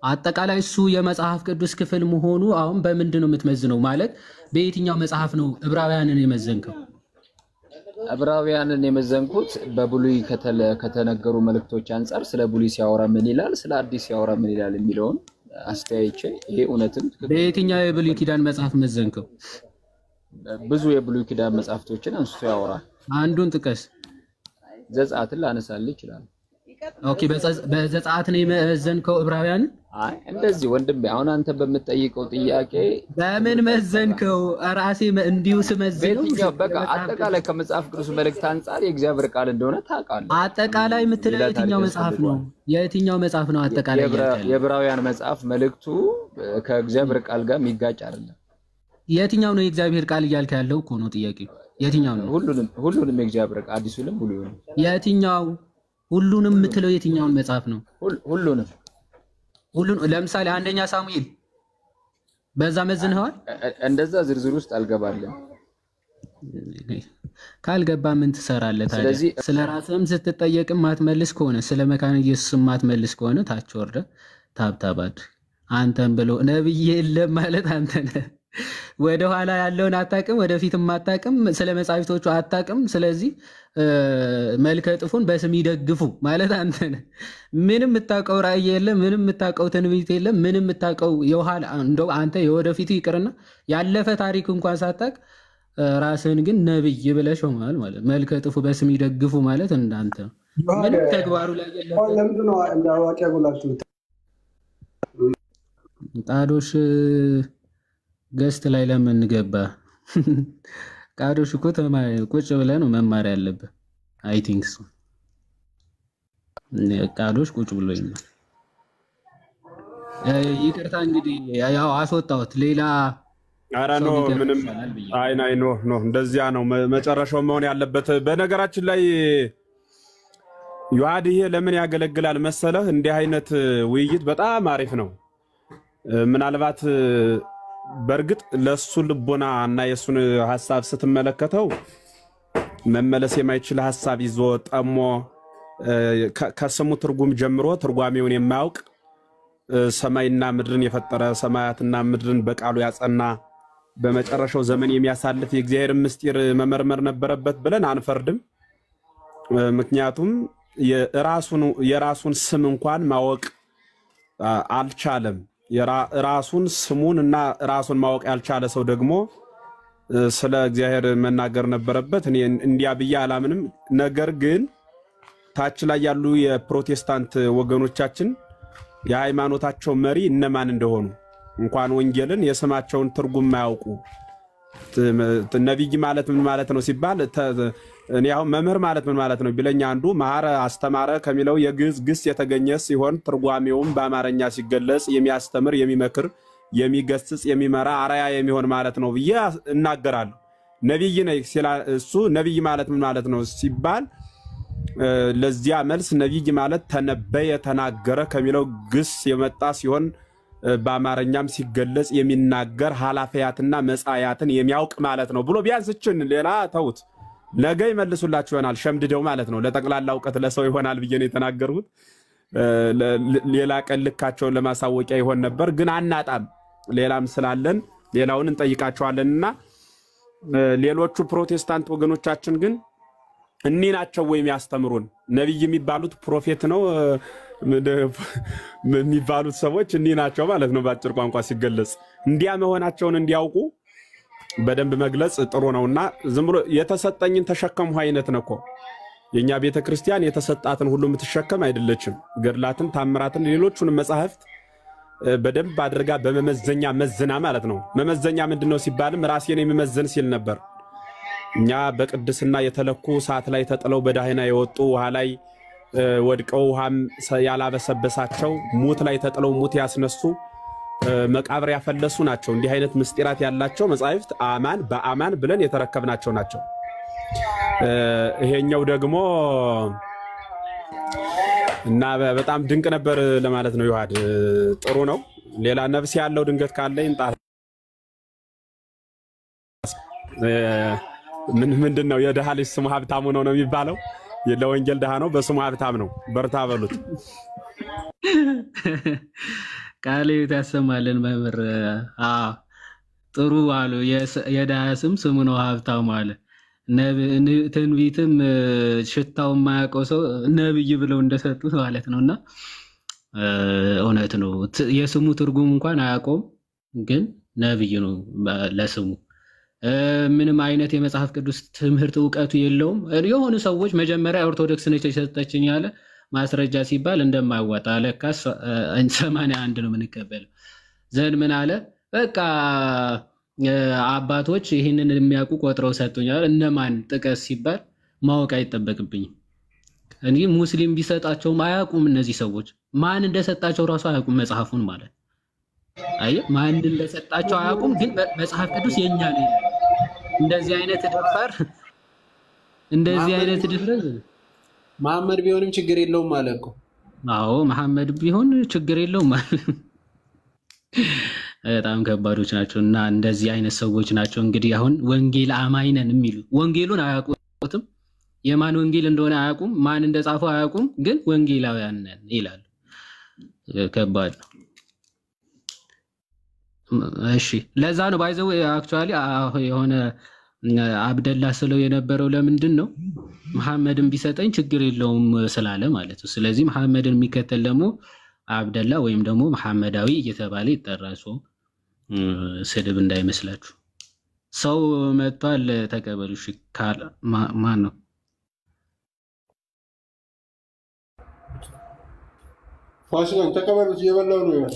አጠቃላይ እሱ የመጽሐፍ ቅዱስ ክፍል መሆኑ አሁን በምንድን ነው የምትመዝነው? ማለት በየትኛው መጽሐፍ ነው ዕብራውያንን የመዘንከው? ዕብራውያንን የመዘንኩት በብሉይ ከተነገሩ መልእክቶች አንፃር ስለ ብሉይ ሲያወራ ምን ይላል፣ ስለ አዲስ ሲያወራ ምን ይላል የሚለውን አስተያይቼ ይሄ እውነትም በየትኛው የብሉይ ኪዳን መጽሐፍ መዘንከው? ብዙ የብሉይ ኪዳን መጽሐፍቶችን አንስቶ ያወራል። አንዱን ጥቀስ። ዘጸአትን ላነሳልህ ይችላል። ኦኬ በዘጸአት ነው የመዘንከው ዕብራውያን? አይ እንደዚህ ወንድሜ፣ አሁን አንተ በምትጠይቀው ጥያቄ በምን መዘንከው? ራሴ እንዲሁ ስመዝነው በቃ አጠቃላይ ከመጽሐፍ ቅዱስ መልእክት አንፃር የእግዚአብሔር ቃል እንደሆነ ታውቃለህ። አጠቃላይ የምትለው የትኛው መጽሐፍ ነው? የትኛው መጽሐፍ ነው አጠቃላይ? የዕብራውያን መጽሐፍ መልእክቱ ከእግዚአብሔር ቃል ጋር የሚጋጭ አይደለም። የትኛው ነው የእግዚአብሔር ቃል እያልክ ያለው እኮ ነው ጥያቄው። የትኛው ነው? ሁሉንም የእግዚአብሔር ቃል አዲሱንም ብሉይንም። የትኛው ሁሉንም የምትለው የትኛውን መጽሐፍ ነው? ሁሉንም። ለምሳሌ አንደኛ ሳሙኤል በዛ መዝንኸዋል? እንደዛ ዝርዝር ውስጥ አልገባለም። ካልገባ ምን ትሰራለህ ታዲያ? ስለዚህ ስለ ራስህም ስትጠየቅም ማትመልስ ከሆነ ስለ መካነ ኢየሱስም ማትመልስ ከሆነ ታች ወርደ ታብታብ አድርግ። አንተን ብሎ ነብይ የለም ማለት አንተ ነህ። ወደ ኋላ ያለውን አታቅም፣ ወደፊትም አታቅም፣ ስለ መጻሕፍቶቹ አታቅም። ስለዚህ መልከ ጥፉን በስም ይደግፉ ማለት አንተ ነህ። ምንም የምታውቀው ራእይ የለም፣ ምንም የምታውቀው ትንቢት የለም፣ ምንም የምታውቀው የኋላ እንደው አንተ የወደፊቱ ይቅርና ያለፈ ታሪክ እንኳን ሳታቅ ራስህን ግን ነብይ ብለህ ሾመሃል ማለት። መልከ ጥፉ በስም ይደግፉ ማለት እንዳንተ ነው። ምንም ተግባሩ ላይ የለም። ለምንድን ነው እንደ አዋቂ ያጎላችሁ? ቃዶሽ ገስት ላይ ለምን ገባ? ቃዶሽ እኮ ቁጭ ብለህ ነው መማር ያለብህ። አይ ቲንክ ሶ ቃዶሽ ቁጭ ብሎ ይማር። ይቅርታ እንግዲህ ያው አስወጣሁት። ሌላ ኧረ ኖ ምንም አይ ኖ እንደዚያ ነው መጨረሻው መሆን ያለበት። በነገራችን ላይ ዮሐድ ይሄ ለምን ያገለግላል መሰለህ? እንዲህ አይነት ውይይት በጣም አሪፍ ነው። ምናልባት በእርግጥ ለሱ ልቦና እና የሱን ሐሳብ ስትመለከተው መመለስ የማይችል ሐሳብ ይዞ ጠሞ ከስሙ ትርጉም ጀምሮ ትርጓሜውን የማያውቅ ሰማይና ምድርን የፈጠረ ሰማያትና ምድርን በቃሉ ያጸና በመጨረሻው ዘመን የሚያሳልፍ የእግዚአብሔር ምስጢር መመርመር ነበረበት ብለን አንፈርድም። ምክንያቱም የራሱን ስም እንኳን ማወቅ አልቻለም። ራሱን ስሙን እና ራሱን ማወቅ ያልቻለ ሰው ደግሞ ስለ እግዚአብሔር መናገር ነበረበት። እኔ እንዲያ ብዬ አላምንም። ነገር ግን ታች ላይ ያሉ የፕሮቴስታንት ወገኖቻችን የሃይማኖታቸው መሪ እነማን እንደሆኑ እንኳን ወንጌልን የስማቸውን ትርጉም ማያውቁ ነብይ ማለት ምን ማለት ነው ሲባል እኔ አሁን መምህር ማለት ምን ማለት ነው ቢለኛ አንዱ መሐረ አስተማረ ከሚለው የግዕዝ ግስ የተገኘ ሲሆን ትርጓሜውም በአማርኛ ሲገለጽ የሚያስተምር፣ የሚመክር፣ የሚገስጽ፣ የሚመራ፣ አራያ የሚሆን ማለት ነው ብዬ እናገራለሁ። ነብይ ነኝ ሲል እሱ ነብይ ማለት ምን ማለት ነው ሲባል ለዚያ መልስ ነብይ ማለት ተነበየ ተናገረ ከሚለው ግስ የመጣ ሲሆን በአማርኛም ሲገለጽ የሚናገር ኃላፊያትና መጻያትን የሚያውቅ ማለት ነው ብሎ ቢያንስችን ሌላ ተውት ነገ ይመልሱላችሁ ይሆናል ሸምድደው ማለት ነው። ለጠቅላላ ዕውቀት ለሰው ይሆናል ብዬ ነው የተናገርኩት። ሌላ ቀን ልካቸውን ለማሳወቂያ ይሆን ነበር ግን አናጣም። ሌላም ስላለን ሌላውን እንጠይቃቸዋለንና ሌሎቹ ፕሮቴስታንት ወገኖቻችን ግን እኒ ናቸው ወይ የሚያስተምሩን? ነብይ የሚባሉት ፕሮፌት ነው የሚባሉት ሰዎች እኒ ናቸው ማለት ነው በአጭር ቋንቋ ሲገለጽ። እንዲያ መሆናቸውን እንዲያውቁ በደንብ መግለጽ ጥሩ ነውና ዝም ብሎ የተሰጠኝን ተሸከሙ አይነት ነኮ። የኛ ቤተክርስቲያን የተሰጣትን ሁሉ የምትሸከም አይደለችም። ገድላትን፣ ታምራትን፣ ሌሎቹን መጻሕፍት በደንብ አድርጋ በመመዘኛ መዝና ማለት ነው። መመዘኛ ምንድነው ሲባልም ራሴን የሚመዘን ሲል ነበር። እኛ በቅድስና የተለኩ ሰዓት ላይ ተጥለው በዳህና የወጡ ውሃ ላይ ወድቀው ውሃም ያላበሰበሳቸው ሙት ላይ ተጥለው ሙት ያስነሱ መቃብር ያፈለሱ ናቸው። እንዲህ አይነት ምስጢራት ያላቸው መጻሕፍት አማን በአማን ብለን የተረከብናቸው ናቸው። ይሄኛው ደግሞ እና በጣም ድንቅ ነበር ለማለት ነው። ዮሐድ ጥሩ ነው። ሌላ ነፍስ ያለው ድንገት ካለ ይንጣ። ምንድነው የደሃ ልጅ ስሙ ሀብታሙ ነው የሚባለው? ለወንጌል ደሃ ነው በስሙ ሀብታም ነው። በርታ በሉት። ቃል ያሰማልን መምህር። ጥሩ አሉ። የደሃ ስሙ ነው ሀብታሙ አለ። ትንቢትም ሽታው የማያውቀው ሰው ነብይ ብለው እንደሰጡት ማለት ነውና እውነት ነው። የስሙ ትርጉም እንኳን አያውቀውም ግን ነብይ ነው ለስሙ። ምንም አይነት የመጽሐፍ ቅዱስ ትምህርት ዕውቀቱ የለውም። የሆኑ ሰዎች መጀመሪያ ኦርቶዶክስ ነች የሰጠችኝ ያለ ማስረጃ ሲባል እንደማይወጣ ለካስ 81 ነው የምንቀበለው። ዘን ምን አለ በቃ አባቶች ይህንን የሚያውቁ ቆጥረው ሰጡኛል። እነማን ጥቀስ ሲባል ማወቅ አይጠበቅብኝም። እንጂ ሙስሊም ቢሰጣቸውም አያውቁም። እነዚህ ሰዎች ማን እንደሰጣቸው ራሱ አያውቁም መጽሐፉን ማለት አይ ማን እንደሰጣቸው አያውቁም። ግን መጽሐፍ ቅዱስ የኛ ነው። እንደዚህ አይነት ድፍረት እንደዚህ አይነት ድፍረት መሐመድ ቢሆንም ችግር የለውም ማለት እኮ። አዎ መሐመድ ቢሆን ችግር የለውም ማለት በጣም ከባዶች ናቸው እና እንደዚህ አይነት ሰዎች ናቸው እንግዲህ አሁን ወንጌል አማኝ ነን የሚሉ ወንጌሉን አያውቁትም። የማን ወንጌል እንደሆነ አያውቁም፣ ማን እንደጻፈው አያውቁም፣ ግን ወንጌላውያን ነን ይላሉ። ከባድ ነው። እሺ ለዛ ነው ባይዘው አክቹአሊ የሆነ አብደላ ስለው የነበረው ለምንድን ነው መሐመድን ቢሰጠኝ ችግር የለውም ስላለ ማለት ነው። ስለዚህ መሐመድን የሚከተል ደግሞ አብደላ ወይም ደግሞ መሐመዳዊ እየተባለ ይጠራል። ስድብ እንዳይመስላችሁ። ሰው መጥቷል ተቀበሉ። እሺ ማን ነው? ፋሲካን ተቀበሉት፣ እየበላው ነው ይላል።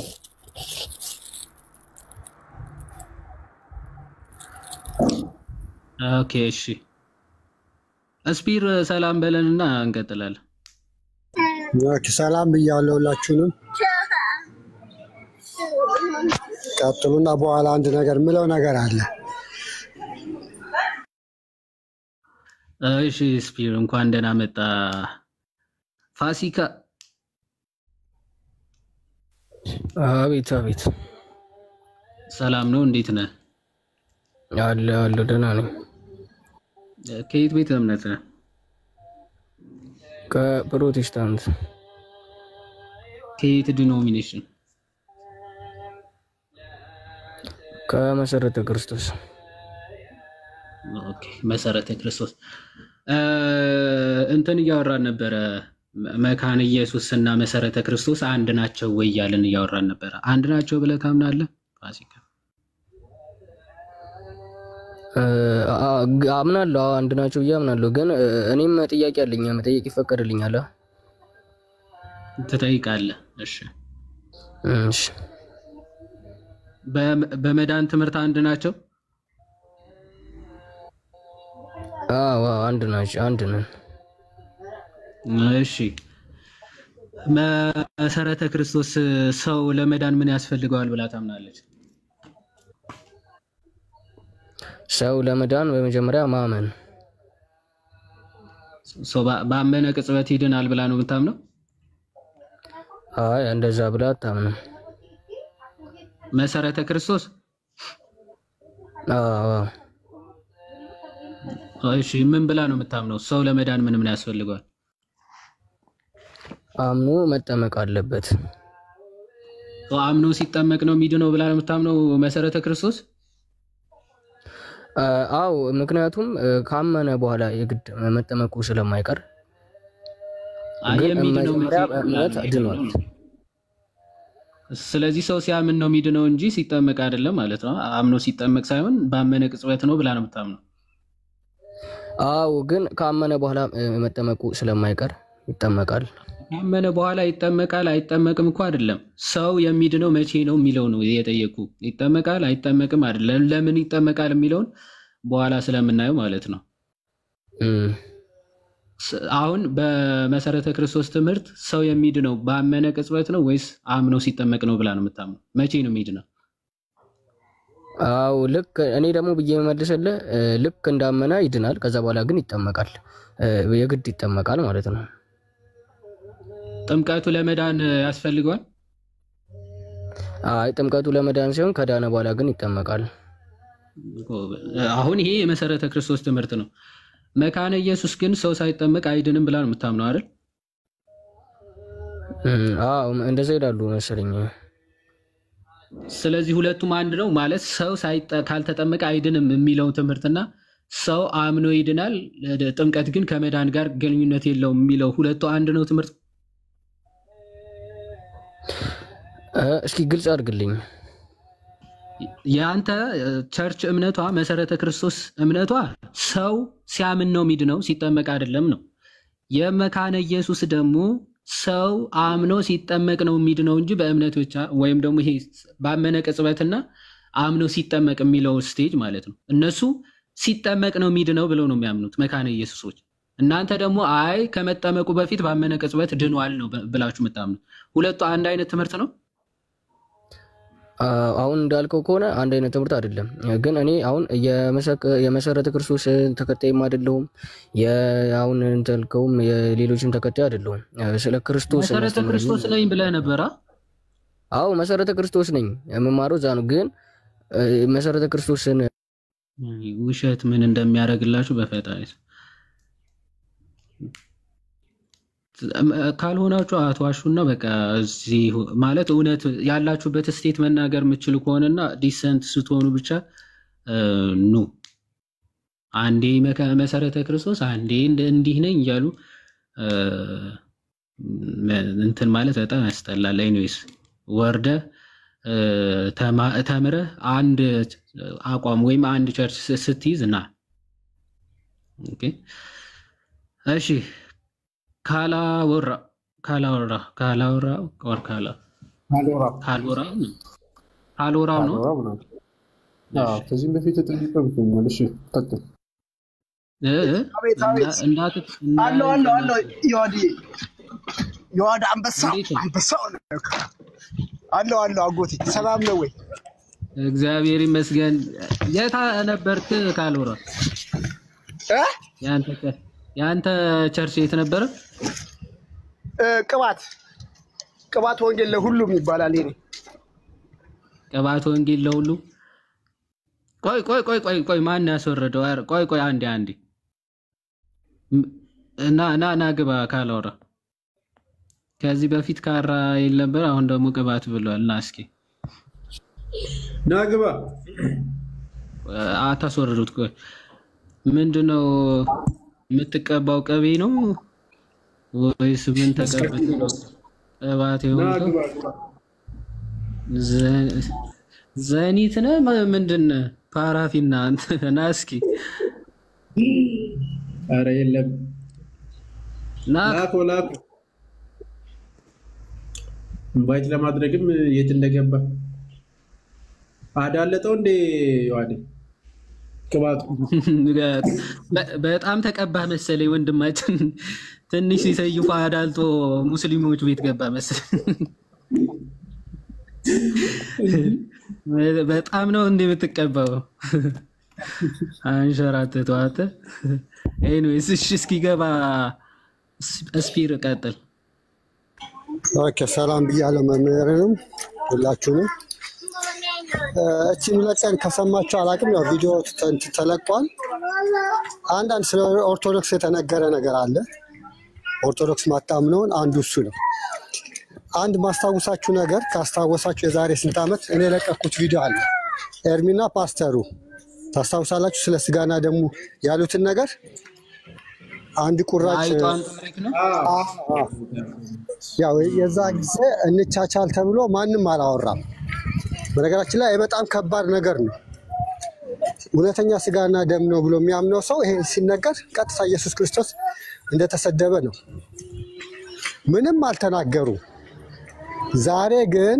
ኦኬ እሺ እስፒር ሰላም በለንና እንቀጥላለን። ኦኬ ሰላም ብያለሁ ሁላችሁንም። ቀጥሉና በኋላ አንድ ነገር ምለው ነገር አለ። እሺ እስፒር እንኳን ደህና መጣ። ፋሲካ አቤት አቤት። ሰላም ነው? እንዴት ነህ? አለ ደህና ነኝ። ከየት ቤተ እምነት ነህ? ከፕሮቴስታንት። ከየት ዲኖሚኔሽን? ከመሰረተ ክርስቶስ። ኦኬ መሰረተ ክርስቶስ። እንትን እያወራን ነበረ መካነ ኢየሱስ እና መሰረተ ክርስቶስ አንድ ናቸው ወይ ያለን እያወራን ነበረ። አንድ ናቸው ብለህ ታምናለህ ፋሲካ? አምናለሁ፣ አንድ ናቸው ብዬ አምናለሁ። ግን እኔም ጥያቄ አለኝ፣ መጠየቅ ይፈቀድልኛል? ትጠይቃለህ? እሺ እሺ። በመዳን ትምህርት አንድ ናቸው? አዎ አንድ ናቸው፣ አንድ ነን። እሺ መሰረተ ክርስቶስ ሰው ለመዳን ምን ያስፈልገዋል ብላ ታምናለች? ሰው ለመዳን በመጀመሪያ ማመን። ሰው ባመነ ቅጽበት ይድናል ብላ ነው የምታምነው? አይ እንደዛ ብላ አታምንም። መሰረተ ክርስቶስ እሺ ምን ብላ ነው የምታምነው? ሰው ለመዳን ምን ያስፈልገዋል? አምኖ መጠመቅ አለበት። አምኖ ሲጠመቅ ነው የሚድነው ብላ ነው የምታምነው መሰረተ ክርስቶስ? አው ምክንያቱም ካመነ በኋላ የግድ መጠመቁ ስለማይቀር የሚድነው እምነት ድኗል። ስለዚህ ሰው ሲያምን ነው የሚድነው እንጂ ሲጠመቅ አይደለም ማለት ነው። አምኖ ሲጠመቅ ሳይሆን ባመነ ቅጽበት ነው ብላ ነው የምታምነው? አው ግን ካመነ በኋላ መጠመቁ ስለማይቀር ይጠመቃል። ካመነ በኋላ ይጠመቃል አይጠመቅም እኮ አይደለም። ሰው የሚድነው መቼ ነው የሚለው ነው የጠየቁ። ይጠመቃል አይጠመቅም አይደለም። ለምን ይጠመቃል የሚለውን በኋላ ስለምናየው ማለት ነው። አሁን በመሰረተ ክርስቶስ ትምህርት ሰው የሚድነው ባመነ ቅጽበት ነው ወይስ አምኖ ሲጠመቅ ነው ብላ ነው የምታምነው? መቼ ነው የሚድነው? አው ልክ እኔ ደግሞ ብዬ መመልሰልህ ልክ እንዳመነ ይድናል። ከዛ በኋላ ግን ይጠመቃል፣ የግድ ይጠመቃል ማለት ነው። ጥምቀቱ ለመዳን ያስፈልገዋል? አይ ጥምቀቱ ለመዳን ሲሆን ከዳነ በኋላ ግን ይጠመቃል። አሁን ይሄ የመሰረተ ክርስቶስ ትምህርት ነው። መካነ ኢየሱስ ግን ሰው ሳይጠመቅ አይድንም ብላ ነው የምታምነው አይደል? አዎ እንደዛ ይላሉ መሰለኝ። ስለዚህ ሁለቱም አንድ ነው ማለት ሰው ካልተጠመቀ አይድንም የሚለው ትምህርትና ሰው አምኖ ይድናል፣ ጥምቀት ግን ከመዳን ጋር ግንኙነት የለውም የሚለው ሁለቱ አንድ ነው ትምህርት። እስኪ ግልጽ አድርግልኝ። ያንተ ቸርች እምነቷ መሰረተ ክርስቶስ እምነቷ ሰው ሲያምን ነው የሚድነው ሲጠመቅ አይደለም ነው። የመካነ ኢየሱስ ደግሞ ሰው አምኖ ሲጠመቅ ነው የሚድነው እንጂ በእምነት ብቻ ወይም ደግሞ ይሄ ባመነ ቅጽበትና አምኖ ሲጠመቅ የሚለው ስቴጅ ማለት ነው። እነሱ ሲጠመቅ ነው የሚድነው ብለው ነው የሚያምኑት መካነ ኢየሱሶች። እናንተ ደግሞ አይ ከመጠመቁ በፊት ባመነ ቅጽበት ድኗል ነው ብላችሁ የምታምኑት። ሁለቱ አንድ አይነት ትምህርት ነው። አሁን እንዳልከው ከሆነ አንድ አይነት ትምህርት አይደለም። ግን እኔ አሁን የመሰረተ ክርስቶስ ተከታይም አይደለሁም፣ አሁን እንተልከውም የሌሎችም ተከታይ አይደለሁም። ስለ ክርስቶስ መሰረተ ክርስቶስ ነኝ ብለህ ነበራ? አዎ መሰረተ ክርስቶስ ነኝ የምማረው እዛ ነው። ግን መሰረተ ክርስቶስን ውሸት ምን እንደሚያደርግላችሁ በፈጣሪ ካልሆናችሁ አትዋሹና በቃ እዚህ ማለት እውነት ያላችሁበት ስቴት መናገር የምትችሉ ከሆነና ዲሰንት ስትሆኑ ብቻ ኑ አንዴ መሰረተ ክርስቶስ አንዴ እንዲህ ነኝ እያሉ እንትን ማለት በጣም ያስጠላል። ኤኒዌይስ ወርደ ተምረ አንድ አቋም ወይም አንድ ቸርች ስትይዝ ና ኦኬ እሺ ካላወራ ነው ከዚህም በፊት ተጠይቀውኛል። እሺ ቀጥል። አለው ዮሐድ አንበሳ አለው አጎቴ ሰላም ነው ወይ? እግዚአብሔር ይመስገን። የታ ነበርክ ካልወራ? ያንተ ቸርች የት ነበረ? ቅባት ወንጌል ለሁሉም ይባላል። ይሄ ቅባት ወንጌል ለሁሉ። ቆይ ማን ያስወረደው? ቆይ አንዴ እና ግባ ካላወራ። ከዚህ በፊት ካራ ይል ነበር፣ አሁን ደግሞ ቅባት ብሏል። ና እስኪ ና ግባ። አታስወርዱት። ቆይ ምንድነው የምትቀባው? ቅቤ ነው ወይስ ምን ተቀበል ነው? ቅባት ይሆናል። ዘኒት ነው ምንድነው? ፓራፊና ና እስኪ። ኧረ የለም ላኮ ኢንቫይት ለማድረግም የት እንደገባ አዳለጠው እንዴ ዮሐድ ቅባቱ በጣም ተቀባህ መሰለኝ ወንድማችን። ትንሽ ሲሰይፉ አዳልጦ ሙስሊሞች ቤት ገባ መሰለኝ። በጣም ነው እንዴ የምትቀባው? አንሸራተተው አንተ። ኤኒዌይስ እሺ እስኪገባ ስፒር ቀጥል። ኦኬ ሰላም ብያለሁ መምህርንም ሁላችሁንም። እቺን ለቀን ከሰማችሁ አላቅም፣ ያው ቪዲዮ ተለቋል። አንዳንድ ስለ ኦርቶዶክስ የተነገረ ነገር አለ። ኦርቶዶክስ ማታምነውን አንዱ እሱ ነው። አንድ ማስታወሳችሁ ነገር ካስታወሳችሁ የዛሬ ስንት ዓመት እኔ ለቀኩት ቪዲዮ አለ። ኤርሚና ፓስተሩ ታስታውሳላችሁ? ስለ ስጋና ደሙ ያሉትን ነገር አንድ ቁራጭ ያው የዛ ጊዜ እንቻቻል ተብሎ ማንም አላወራም። በነገራችን ላይ በጣም ከባድ ነገር ነው። እውነተኛ ስጋና ደም ነው ብሎ የሚያምነው ሰው ይሄ ሲነገር ቀጥታ ኢየሱስ ክርስቶስ እንደተሰደበ ነው። ምንም አልተናገሩ። ዛሬ ግን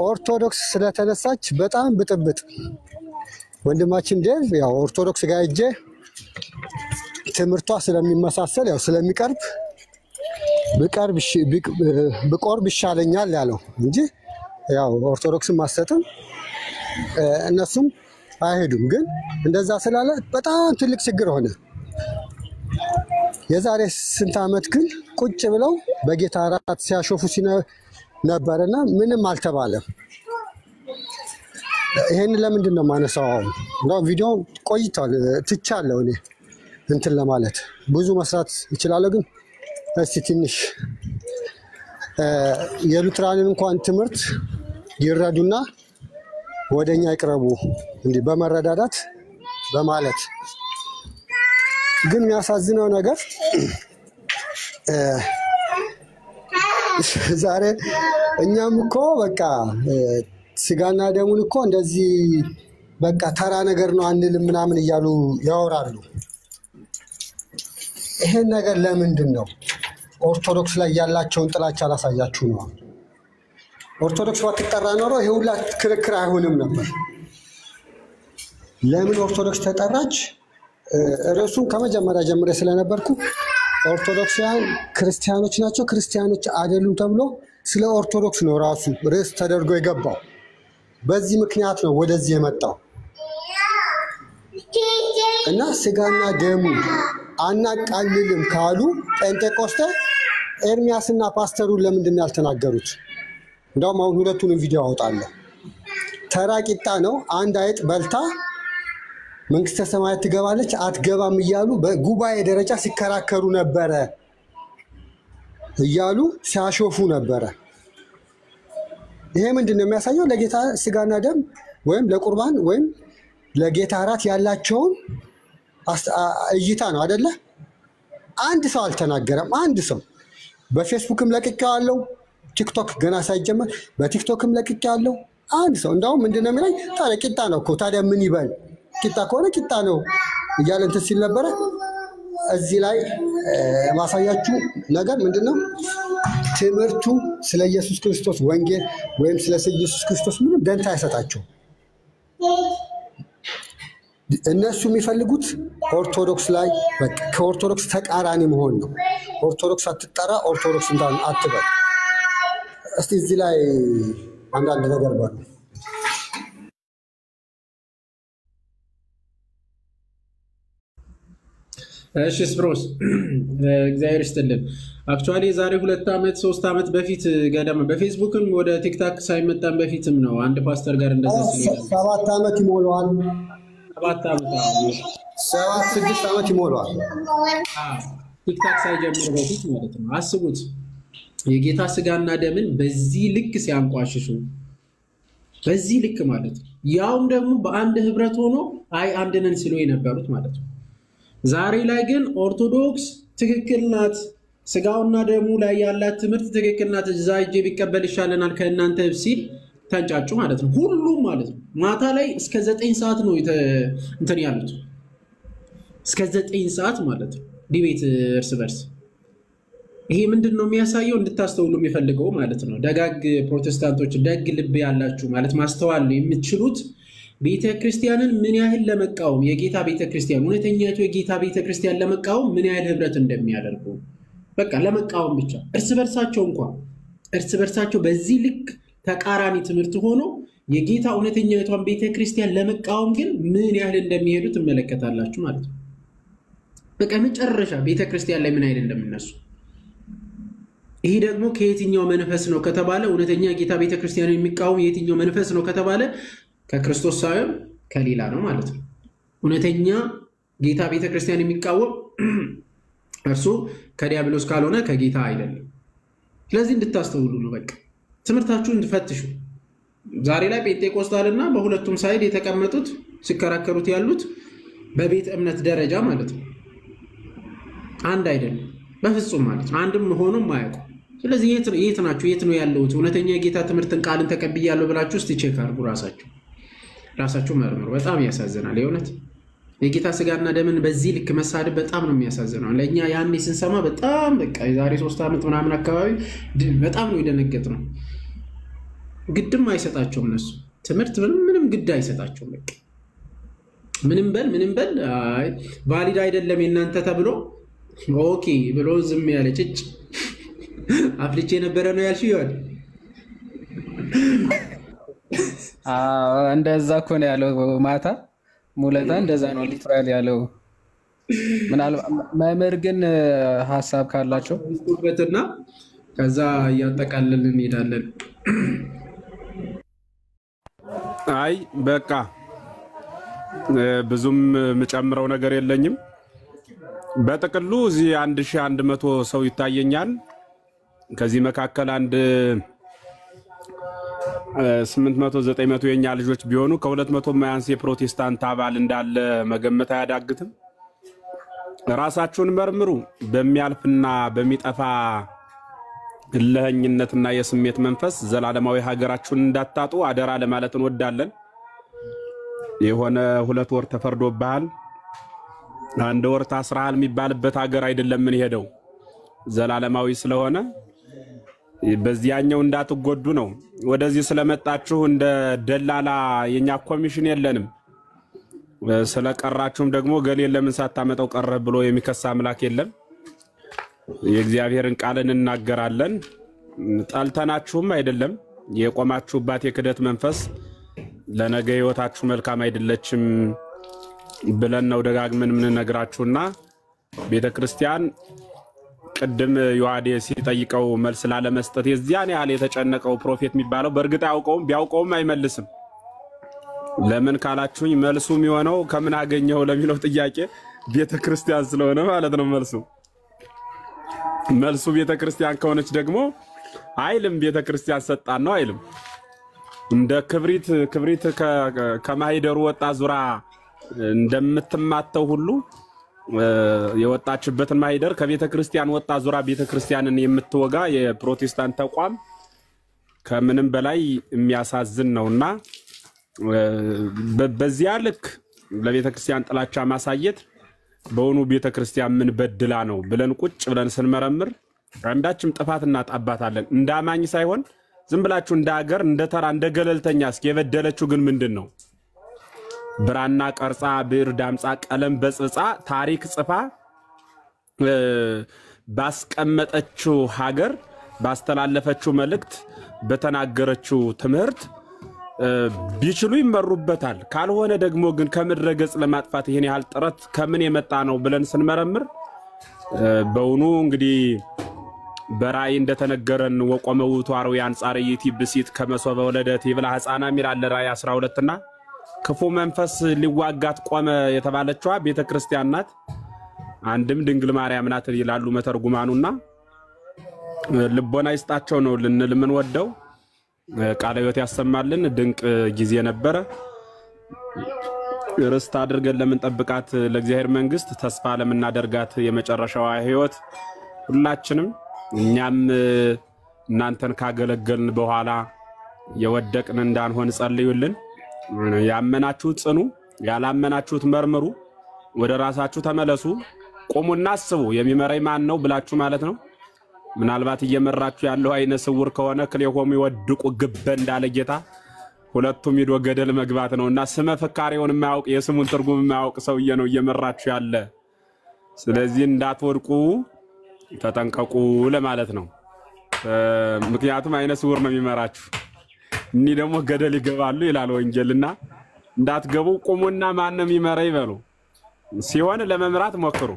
ኦርቶዶክስ ስለተነሳች በጣም ብጥብጥ። ወንድማችን ዴቭ ያው ኦርቶዶክስ ጋር ሄጄ ትምህርቷ ስለሚመሳሰል ያው ስለሚቀርብ ብቆርብ ይሻለኛል ያለው እንጂ ያው ኦርቶዶክስን ማሰጥም እነሱም አይሄዱም። ግን እንደዛ ስላለ በጣም ትልቅ ችግር ሆነ። የዛሬ ስንት ዓመት ግን ቁጭ ብለው በጌታ እራት ሲያሾፉ ነበርና ምንም አልተባለም። ይሄን ለምንድን ነው ማነሳው? ነው ቪዲዮ ቆይቷል፣ ትቻለሁ እኔ እንትን ለማለት ብዙ መስራት ይችላል። ግን እስቲ ትንሽ የሉትራንን እንኳን ትምህርት ይረዱና ወደኛ ይቅረቡ እንዲህ በመረዳዳት በማለት። ግን የሚያሳዝነው ነገር ዛሬ እኛም እኮ በቃ ስጋና ደሙን እኮ እንደዚህ በቃ ተራ ነገር ነው አንልም ምናምን እያሉ ያወራሉ። ይሄን ነገር ለምንድን ነው ኦርቶዶክስ ላይ ያላቸውን ጥላቻ አላሳያችሁ ነው? ኦርቶዶክስ ባትጠራ ኖሮ ይሄ ሁላ ክርክር አይሆንም ነበር። ለምን ኦርቶዶክስ ተጠራች? ርዕሱን ከመጀመሪያ ጀምሬ ስለነበርኩ ኦርቶዶክሳውያን ክርስቲያኖች ናቸው ክርስቲያኖች አይደሉም ተብሎ ስለ ኦርቶዶክስ ነው ራሱ ርዕስ ተደርጎ የገባው። በዚህ ምክንያት ነው ወደዚህ የመጣው እና ስጋና ደሙ አናቃልልም ካሉ ጴንጤቆስጤ ኤርሚያስና ፓስተሩን ለምንድን ነው ያልተናገሩት? እንደውም አሁን ሁለቱንም ቪዲዮ አወጣለሁ። ተራ ቂጣ ነው። አንድ አይጥ በልታ መንግስተ ሰማያት ትገባለች አትገባም እያሉ በጉባኤ ደረጃ ሲከራከሩ ነበረ፣ እያሉ ሲያሾፉ ነበረ። ይሄ ምንድን ነው የሚያሳየው? ለጌታ ስጋና ደም ወይም ለቁርባን ወይም ለጌታ እራት ያላቸውን እይታ ነው አይደለ? አንድ ሰው አልተናገረም። አንድ ሰው በፌስቡክም ለቅቄዋለሁ፣ ቲክቶክ ገና ሳይጀመር በቲክቶክም ለቅቄዋለሁ። አንድ ሰው እንደውም ምንድን ነው የሚለኝ? ታዲያ ቂጣ ነው እኮ ታዲያ ምን ይበል? ቂጣ ከሆነ ቂጣ ነው እያለ እንትን ሲል ነበረ። እዚህ ላይ ማሳያችሁ ነገር ምንድነው? ትምህርቱ ስለ ኢየሱስ ክርስቶስ ወንጌል ወይም ስለ ኢየሱስ ክርስቶስ ምንም ደንታ አይሰጣቸውም። እነሱ የሚፈልጉት ኦርቶዶክስ ላይ በቃ ከኦርቶዶክስ ተቃራኒ መሆን ነው። ኦርቶዶክስ አትጠራ፣ ኦርቶዶክስ እንትን አትበል። እስቲ እዚህ ላይ አንዳንድ ነገር ባሉ እሺ ስፕሮስ እግዚአብሔር ይስጥልን። አክቹአሊ ዛሬ 2 ዓመት 3 ዓመት በፊት ገደማ በፌስቡክም ወደ ቲክታክ ሳይመጣም በፊትም ነው አንድ ፓስተር ጋር እንደዛ ሲል 7 ዓመት ይሞላዋል። 7 ዓመት 6 ዓመት ይሞላዋል። ቲክታክ ሳይጀምር በፊት ማለት ነው። አስቡት የጌታ ስጋና ደምን በዚህ ልክ ሲያንቋሽሹ፣ በዚህ ልክ ማለት ነው። ያውም ደግሞ በአንድ ህብረት ሆኖ አይ አንድ ነን ሲሉ የነበሩት ማለት ነው። ዛሬ ላይ ግን ኦርቶዶክስ ትክክል ናት፣ ስጋውና ደሙ ላይ ያላት ትምህርት ትክክል ናት፣ እዛ ሂጄ ቢቀበል ይሻለናል ከእናንተ ሲል ተንጫጩ ማለት ነው። ሁሉም ማለት ነው። ማታ ላይ እስከ 9 ሰዓት ነው እንትን ያሉት፣ እስከ 9 ሰዓት ማለት ነው ዲቤት እርስ በርስ። ይሄ ምንድን ነው የሚያሳየው? እንድታስተውሉ የሚፈልገው ማለት ነው። ደጋግ ፕሮቴስታንቶች፣ ደግ ልብ ያላችሁ ማለት ማስተዋል የምትችሉት ቤተ ክርስቲያንን ምን ያህል ለመቃወም የጌታ ቤተ ክርስቲያን እውነተኛቱ የጌታ ቤተ ክርስቲያን ለመቃወም ምን ያህል ህብረት እንደሚያደርጉ በቃ ለመቃወም ብቻ እርስ በርሳቸው በዚህ ልክ ተቃራኒ ትምህርት ሆኖ የጌታ እውነተኛቷን ቤተ ክርስቲያን ለመቃወም ግን ምን ያህል እንደሚሄዱ ትመለከታላችሁ ማለት ነው። በቃ መጨረሻ ቤተ ክርስቲያን ላይ ምን ያህል እንደሚነሱ። ይሄ ደግሞ ከየትኛው መንፈስ ነው ከተባለ እውነተኛ ጌታ ቤተ ክርስቲያንን የሚቃወም የትኛው መንፈስ ነው ከተባለ ከክርስቶስ ሳይሆን ከሌላ ነው ማለት ነው። እውነተኛ ጌታ ቤተ ክርስቲያን የሚቃወም እርሱ ከዲያብሎስ ካልሆነ ከጌታ አይደለም። ስለዚህ እንድታስተውሉ ነው። በቃ ትምህርታችሁን እንድፈትሹ። ዛሬ ላይ ጴንጤቆስታልና በሁለቱም ሳይድ የተቀመጡት ሲከራከሩት ያሉት በቤተ እምነት ደረጃ ማለት ነው አንድ አይደለም በፍጹም ማለት ነው። አንድም ሆኖም ማያውቁ። ስለዚህ የት ናችሁ? የት ነው ያለሁት? እውነተኛ የጌታ ትምህርትን ቃልን ተቀብያለሁ ብላችሁ እስቲ ቼክ አድርጉ። ራሳችሁ መርምሩ። በጣም ያሳዝናል። የእውነት የጌታ ስጋና ደምን በዚህ ልክ መሳደብ በጣም ነው የሚያሳዝነው። ለእኛ ያኔ ስንሰማ በጣም በቃ የዛሬ 3 ዓመት ምናምን አካባቢ በጣም ነው የደነገጥነው። ግድም አይሰጣቸውም እነሱ ትምህርት ምንም ግድ አይሰጣቸውም። በቃ ምንም በል አይ ቫሊድ አይደለም የእናንተ ተብሎ ኦኬ ብሎ ዝም ያለ ጭጭ አፍልቼ ነበረ ነው ያልሽው ይሆን? እንደዛ እኮ ነው ያለው ማታ ሙለታ እንደዛ ነው ሊትራሊ ያለው። ምናልባት መምህር ግን ሐሳብ ካላቸው በትና ከዛ እያጠቃለልን እንሄዳለን። አይ በቃ ብዙም የምጨምረው ነገር የለኝም። በጥቅሉ እዚህ 1100 ሰው ይታየኛል። ከዚህ መካከል አንድ 800 900 የኛ ልጆች ቢሆኑ ከ200 ማያንስ የፕሮቴስታንት አባል እንዳለ መገመት አያዳግትም። ራሳችሁን መርምሩ። በሚያልፍና በሚጠፋ እልህኝነትና የስሜት መንፈስ ዘላለማዊ ሀገራችሁን እንዳታጡ አደራ ለማለት እንወዳለን። የሆነ 2 ወር ተፈርዶብሃል፣ 1 ወር ታስራሃል የሚባልበት ሀገር አይደለም ምን ሄደው ዘላለማዊ ስለሆነ በዚያኛው እንዳትጎዱ ነው። ወደዚህ ስለመጣችሁ እንደ ደላላ የኛ ኮሚሽን የለንም። ስለቀራችሁም ደግሞ ገሌን ለምን ሳታመጣው ቀረ ብሎ የሚከሳ አምላክ የለም። የእግዚአብሔርን ቃል እንናገራለን። ጣልተናችሁም አይደለም። የቆማችሁባት የክደት መንፈስ ለነገ ህይወታችሁ መልካም አይደለችም ብለን ነው ደጋግመን ምን ነግራችሁና ቤተክርስቲያን ቅድም ዮሐዴ ሲጠይቀው መልስ ላለመስጠት የዚያን ያህል የተጨነቀው ፕሮፌት የሚባለው በእርግጥ አያውቀውም፣ ቢያውቀውም አይመልስም። ለምን ካላችሁኝ መልሱ የሚሆነው ከምን አገኘው ለሚለው ጥያቄ ቤተክርስቲያን ስለሆነ ማለት ነው። መልሱ ቤተክርስቲያን ከሆነች ደግሞ አይልም፣ ቤተክርስቲያን ሰጣን ነው አይልም። እንደ ክብሪት ከማይደሩ ወጣ ዙራ እንደምትማተው ሁሉ የወጣችበትን ማይደር ከቤተክርስቲያን ወጣ ዙራ ቤተክርስቲያንን የምትወጋ የፕሮቴስታንት ተቋም ከምንም በላይ የሚያሳዝን ነውና በዚያ ልክ ለቤተክርስቲያን ጥላቻ ማሳየት በእውኑ ቤተክርስቲያን ምን በድላ ነው ብለን ቁጭ ብለን ስንመረምር አንዳችም ጥፋት እናጣባታለን። እንዳማኝ ሳይሆን ዝም ብላችሁ እንደ ሀገር እንደ ተራ እንደ ገለልተኛ እስኪ የበደለችው ግን ምንድነው? ብራና ቀርጻ ብዕር ዳምጻ ቀለም በጽጻ ታሪክ ጽፋ ባስቀመጠችው ሀገር ባስተላለፈችው መልእክት በተናገረችው ትምህርት ቢችሉ ይመሩበታል። ካልሆነ ደግሞ ግን ከምድረ ገጽ ለማጥፋት ይሄን ያህል ጥረት ከምን የመጣ ነው ብለን ስንመረምር በእውኑ እንግዲህ በራእይ እንደተነገረን ወቆመው ተዋርው አንጻር ይቲብሲት ከመሶበ ወለደት ይብላ ህፃና ሚላለ ራእይ 12 እና ክፉ መንፈስ ሊዋጋት ቆመ የተባለችዋ ቤተክርስቲያን ናት። አንድም ድንግል ማርያም ናት ይላሉ መተርጉማኑና ልቦና ይስጣቸው ነው ልንል ምን ወደው ቃለ ሕይወት ያሰማልን። ድንቅ ጊዜ ነበረ። ርስት አድርገን ለምን ጠብቃት ለእግዚአብሔር መንግስት ተስፋ ለምናደርጋት የመጨረሻዋ ሕይወት ሁላችንም እኛም እናንተን ካገለገልን በኋላ የወደቅን እንዳንሆን ጸልዩልን። ያመናችሁት ጽኑ፣ ያላመናችሁት መርምሩ፣ ወደ ራሳችሁ ተመለሱ፣ ቆሙና አስቡ የሚመራኝ ማን ነው ብላችሁ ማለት ነው። ምናልባት እየመራችሁ ያለው አይነ ስውር ከሆነ ክሌሆሙ ይወድቁ ግበ እንዳለ ጌታ ሁለቱም ሂዶ ገደል መግባት ነውና ስመ ፍካሬውን የማያውቅ የስሙን ትርጉም የማያውቅ ሰውዬ ነው እየመራችሁ ያለ። ስለዚህ እንዳትወድቁ ተጠንቀቁ ለማለት ነው። ምክንያቱም አይነ ስውር ነው የሚመራችሁ። እኒ ደግሞ ገደል ይገባሉ ይላል ወንጌልና እንዳትገቡ ቁሙና ማን ነው የሚመራኝ በሉ። ሲሆን ለመምራት ሞክሩ፣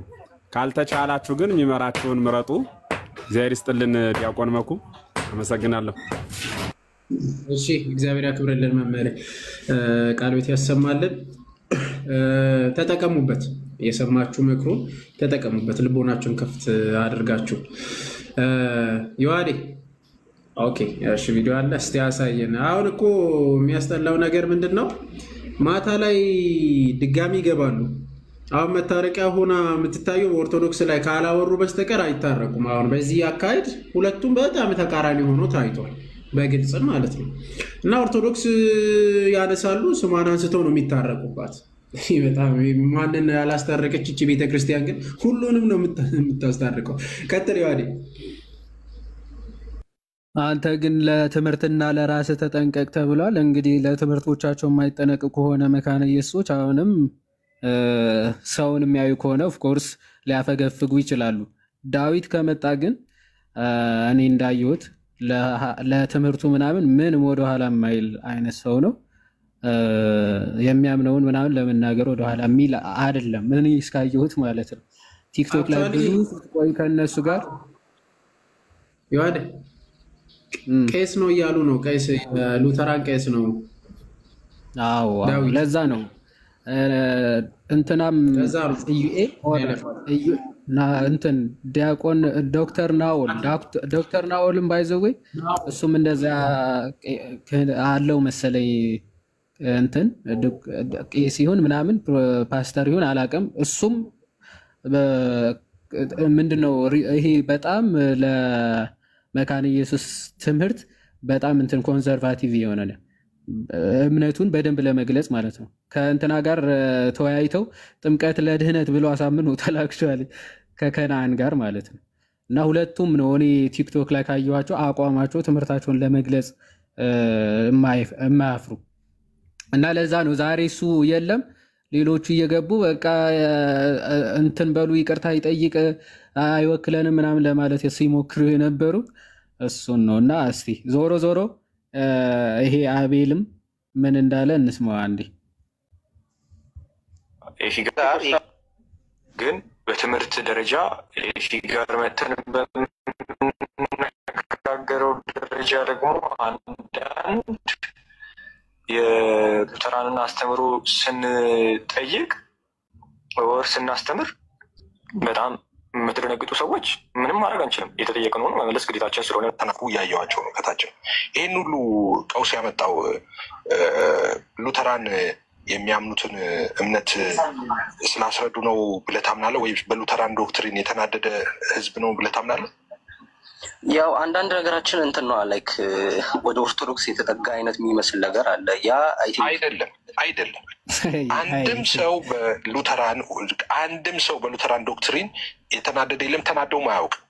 ካልተቻላችሁ ግን የሚመራችሁን ምረጡ። እግዚአብሔር ይስጥልን። ዲያቆን መኩ አመሰግናለሁ። እሺ እግዚአብሔር ያክብርልን። መምህር ቃለ ሕይወት ያሰማልን። ተጠቀሙበት፣ የሰማችሁ ምክሩ ተጠቀሙበት፣ ልቦናችሁን ከፍት አድርጋችሁ። ዮሐዴ ኦኬ፣ እሺ ቪዲዮ አለ እስቲ ያሳየን። አሁን እኮ የሚያስጠላው ነገር ምንድነው? ማታ ላይ ድጋሚ ይገባሉ። አሁን መታረቂያ ሆና የምትታየው ኦርቶዶክስ ላይ ካላወሩ በስተቀር አይታረቁም። አሁን በዚህ አካሄድ ሁለቱም በጣም ተቃራኒ ሆኖ ታይቷል፣ በግልጽ ማለት ነው። እና ኦርቶዶክስ ያነሳሉ፣ ስሟን አንስተው ነው የሚታረቁባት። በጣም ማንን ያላስታረቀች እቺ ቤተክርስቲያን ግን ሁሉንም ነው የምታስታርቀው። ቀጥል ዮሐዴ። አንተ ግን ለትምህርትና ለራስ ተጠንቀቅ ተብሏል። እንግዲህ ለትምህርቶቻቸው የማይጠነቅ ከሆነ መካነ ኢየሱሶች አሁንም ሰውን የሚያዩ ከሆነ ኦፍኮርስ ሊያፈገፍጉ ይችላሉ። ዳዊት ከመጣ ግን እኔ እንዳየሁት ለትምህርቱ ምናምን ምንም ወደኋላ የማይል አይነት ሰው ነው። የሚያምነውን ምናምን ለመናገር ወደኋላ የሚል አይደለም፣ እኔ እስካየሁት ማለት ነው። ቲክቶክ ላይ ብዙ ቆይ ከነሱ ጋር ዮሐዴ ቄስ ነው እያሉ ነው። ቄስ ሉተራን ቄስ ነው። አዎ ለዛ ነው እንትናም እንትን ዲያቆን ዶክተር ናኦልም ባይዘወይ እሱም እንደዛ አለው መሰለኝ። እንትን ቄስ ይሁን ምናምን ፓስተር ይሁን አላውቅም። እሱም ምንድነው ይሄ በጣም ለመካነ ኢየሱስ ትምህርት በጣም እንትን ኮንሰርቫቲቭ የሆነ ነው፣ እምነቱን በደንብ ለመግለጽ ማለት ነው። ከእንትና ጋር ተወያይተው ጥምቀት ለድህነት ብሎ አሳምኖ ተላክቷል ከከናን ጋር ማለት ነው። እና ሁለቱም ነው እኔ ቲክቶክ ላይ ካየኋቸው አቋማቸው ትምህርታቸውን ለመግለጽ የማያፍሩ እና ለዛ ነው ዛሬ እሱ የለም ሌሎቹ እየገቡ በቃ እንትን በሉ ይቅርታ ይጠይቅ አይወክለንም ምናምን ለማለት ሲሞክሩ የነበሩት እሱን ነው። እና እስቲ ዞሮ ዞሮ ይሄ አቤልም ምን እንዳለ እንስማው አንዴ። ግን በትምህርት ደረጃ ፊጋር መተን በምንነጋገረው ደረጃ ደግሞ አንዳንድ የሉተራንን አስተምሮ ስንጠይቅ ወር ስናስተምር በጣም የምትደነግጡ ሰዎች ምንም ማድረግ አንችልም። የተጠየቅነውን መመለስ ግዴታችን ስለሆነ ተናፉ እያየዋቸው ነው ከታችን። ይህን ሁሉ ቀውስ ያመጣው ሉተራን የሚያምኑትን እምነት ስላስረዱ ነው ብለህ ታምናለህ? ወይ በሉተራን ዶክትሪን የተናደደ ህዝብ ነው ብለህ ታምናለህ? ያው አንዳንድ ነገራችን እንትን ነው ላይክ ወደ ኦርቶዶክስ የተጠጋ አይነት የሚመስል ነገር አለ። ያ አይደለም። አንድም ሰው በሉተራን ዶክትሪን የተናደደ የለም፣ ተናደውም አያውቅም።